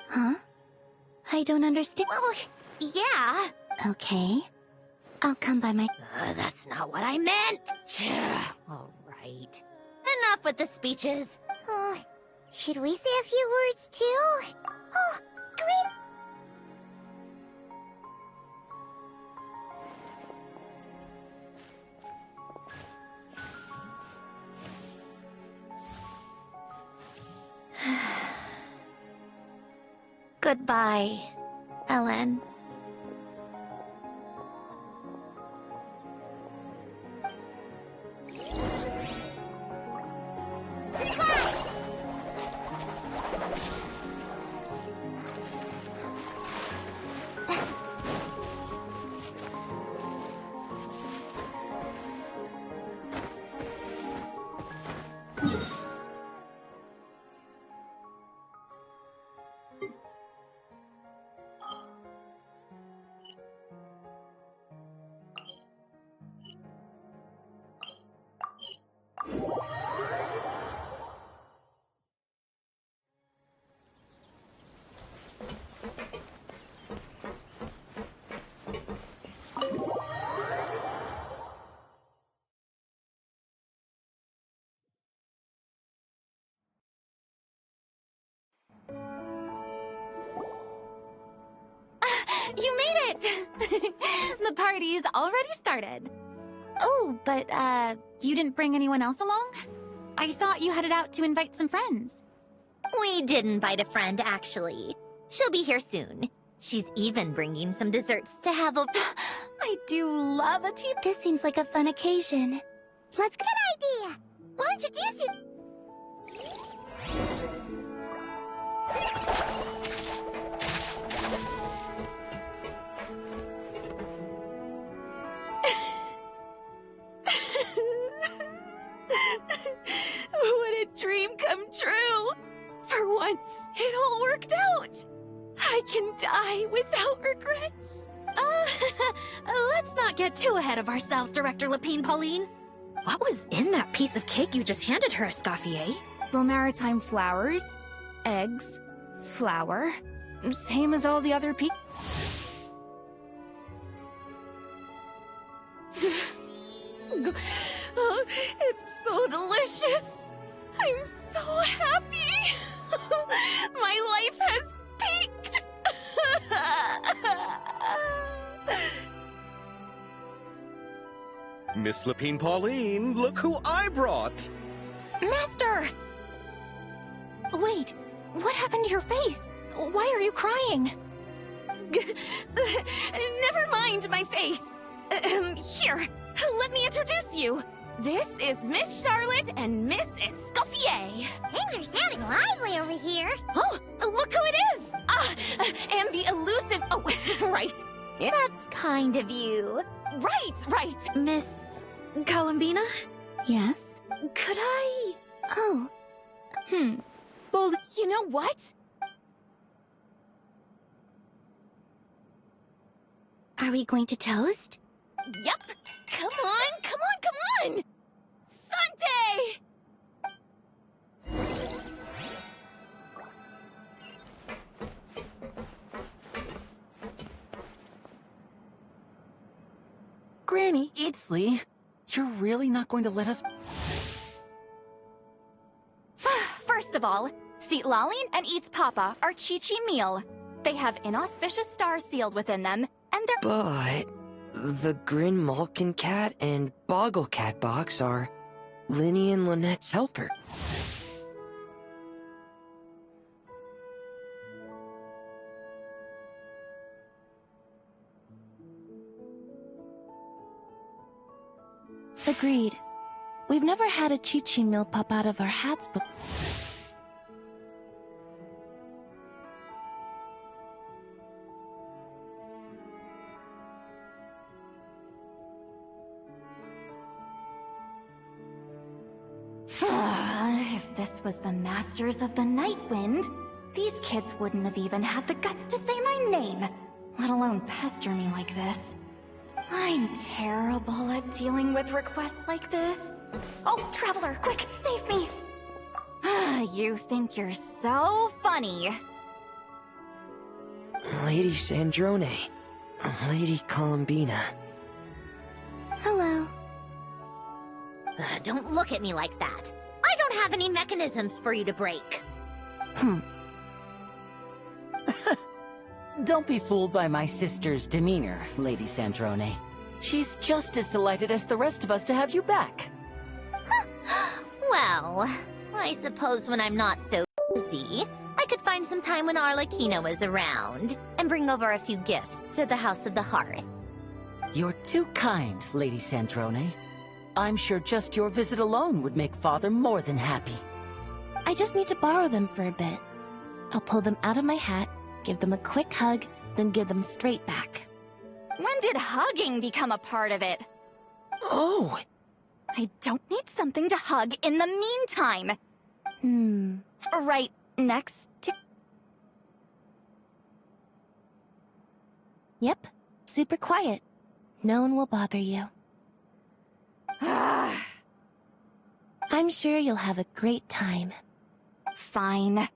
Speaker 3: Huh? I don't understand.
Speaker 4: Well, yeah.
Speaker 3: Okay. I'll come by my...
Speaker 5: That's not what I meant! All right. Enough with the speeches.
Speaker 4: Should we say a few words too? Oh, great!
Speaker 5: Goodbye, Ellen.
Speaker 2: You made it! The party's already started. Oh, but, you didn't bring anyone else along? I thought you headed out to invite some friends.
Speaker 5: We did invite a friend, actually. She'll be here soon. She's even bringing some desserts to have a...
Speaker 2: I do love a tea...
Speaker 3: This seems like a fun occasion. Let's go.
Speaker 4: Good idea! We'll introduce you...
Speaker 6: What a dream come true! For once, it all worked out! I can die without regrets.
Speaker 7: Let's not get too ahead of ourselves, Director Lapine Pauline. What was in that piece of cake you just handed her, Escoffier?
Speaker 8: Maritime flowers, eggs, flour, same as all the other people.
Speaker 6: Oh, it's so delicious. I'm so happy. My life has peaked.
Speaker 12: Miss Lapine Pauline, look who I brought!
Speaker 2: Master! Wait, what happened to your face? Why are you crying?
Speaker 6: Never mind my face. Here, let me introduce you. This is Miss Charlotte and Miss Escoffier.
Speaker 4: Things are sounding lively over here.
Speaker 6: Oh, look who it is! And the elusive... Oh, right.
Speaker 5: That's kind of you.
Speaker 6: Right.
Speaker 7: Miss Columbina?
Speaker 3: Yes?
Speaker 6: Could I...
Speaker 3: Oh,
Speaker 6: Well, you know what?
Speaker 3: are we going to toast?
Speaker 6: Yep! Come on, come on, come on! Sunday!
Speaker 14: Granny Eatsley, you're really not going to let us...
Speaker 2: First of all, Seat Lalin and Eats Papa are Chi-Chi meal. They have inauspicious stars sealed within them, and they're—
Speaker 15: But the Grin Malkin Cat and Boggle Cat box are Linny and Lynette's helper.
Speaker 16: Agreed. We've never had a Chi-Chi meal pop out of our hats before.
Speaker 2: If this was the Masters of the Night Wind, these kids wouldn't have even had the guts to say my name, let alone pester me like this. I'm terrible at dealing with requests like this. Oh, Traveler, quick, save me! You think you're so funny.
Speaker 15: Lady Sandrone. Lady Columbina.
Speaker 3: Hello.
Speaker 5: Don't look at me like that. I don't have any mechanisms for you to break.
Speaker 14: Don't be fooled by my sister's demeanor, Lady Sandrone. She's just as delighted as the rest of us to have you back.
Speaker 5: Well, I suppose when I'm not so busy, I could find some time when Arlecchino is around, and bring over a few gifts to the House of the Hearth.
Speaker 14: You're too kind, Lady Sandrone. I'm sure just your visit alone would make Father more than happy.
Speaker 16: I just need to borrow them for a bit. I'll pull them out of my hat, give them a quick hug, then give them straight back.
Speaker 2: When did hugging become a part of it?
Speaker 15: Oh!
Speaker 2: I don't need something to hug in the meantime. Right next to...
Speaker 16: Yep, super quiet. No one will bother you. I'm sure you'll have a great time.
Speaker 2: Fine.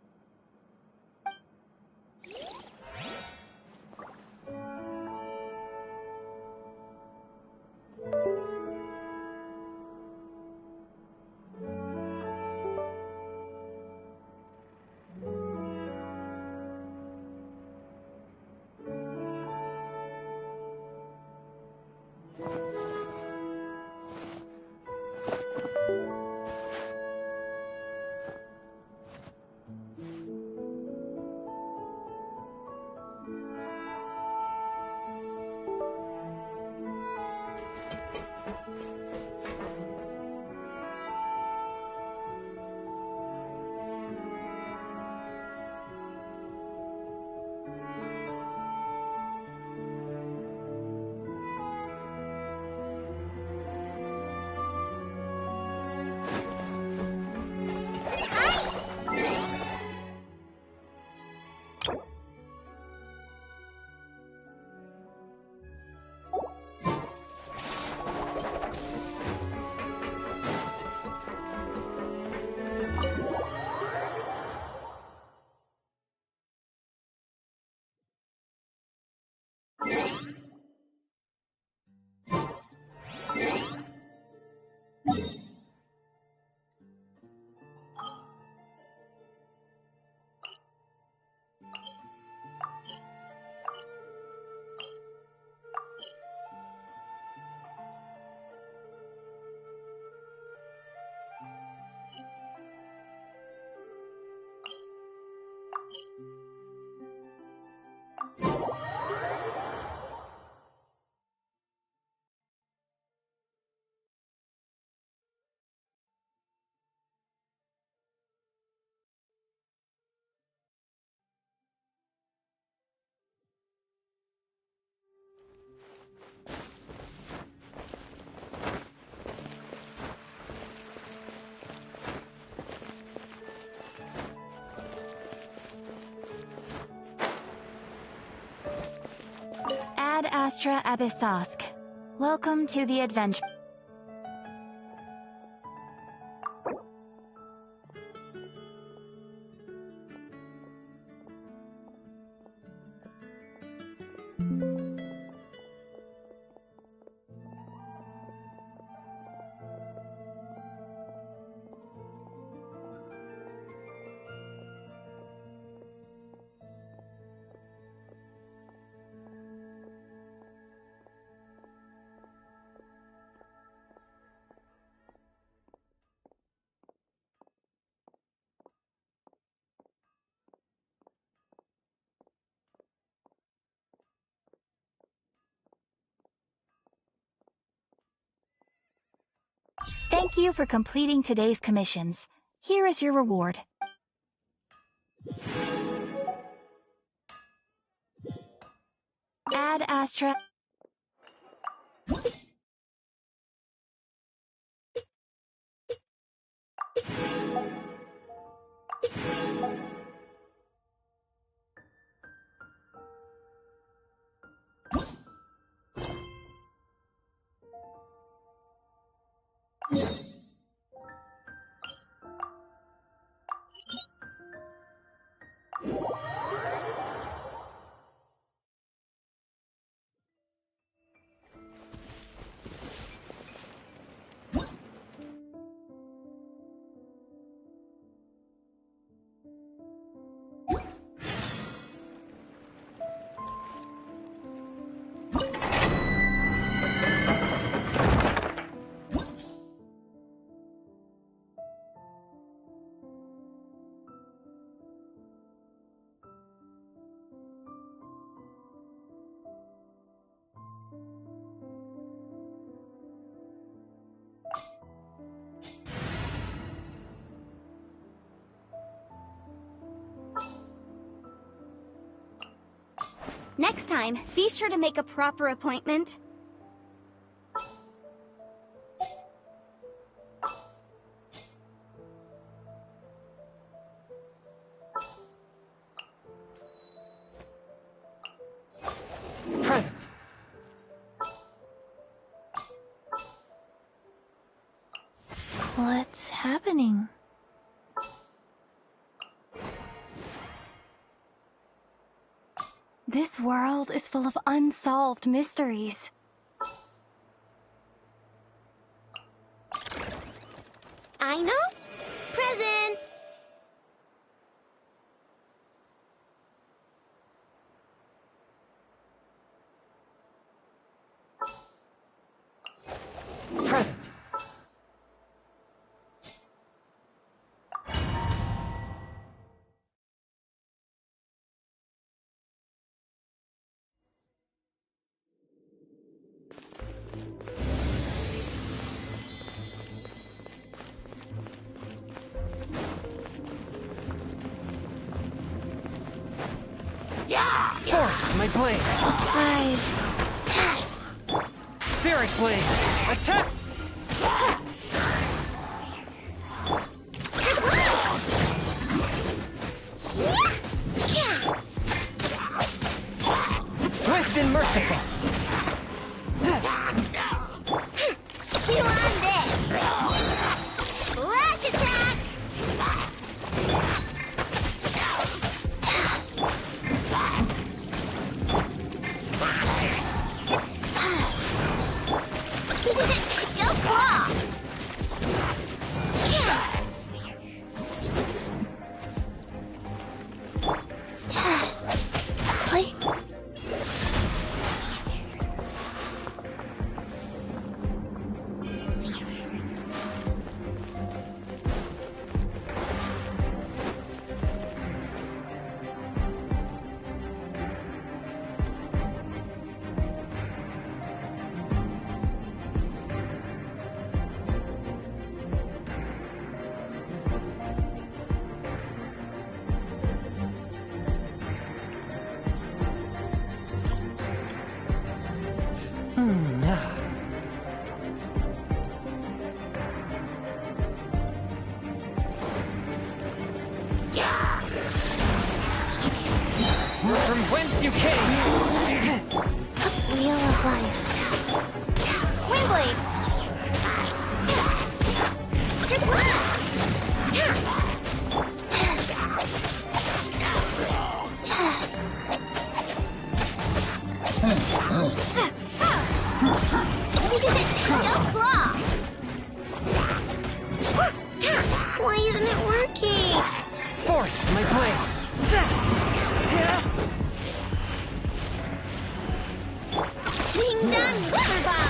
Speaker 7: Astra Abyssosk. Welcome to the adventure. Thank you for completing today's commissions. Here is your reward. Ad Astra. Next time, be sure to make a proper appointment.
Speaker 15: Present.
Speaker 16: What's happening? This world is full of unsolved mysteries.
Speaker 4: I know. Present.
Speaker 15: Present.
Speaker 9: Forth, my blade!
Speaker 16: Rise.
Speaker 9: Spirit blade! Attack! Swift and merciful!
Speaker 4: Chew on this! Flash attack! Go claw!
Speaker 9: From whence you came!
Speaker 3: Wheel of life.
Speaker 4: Windblade! Why isn't it working?
Speaker 12: Fourth, my blade.
Speaker 4: Ding dong, Butterball!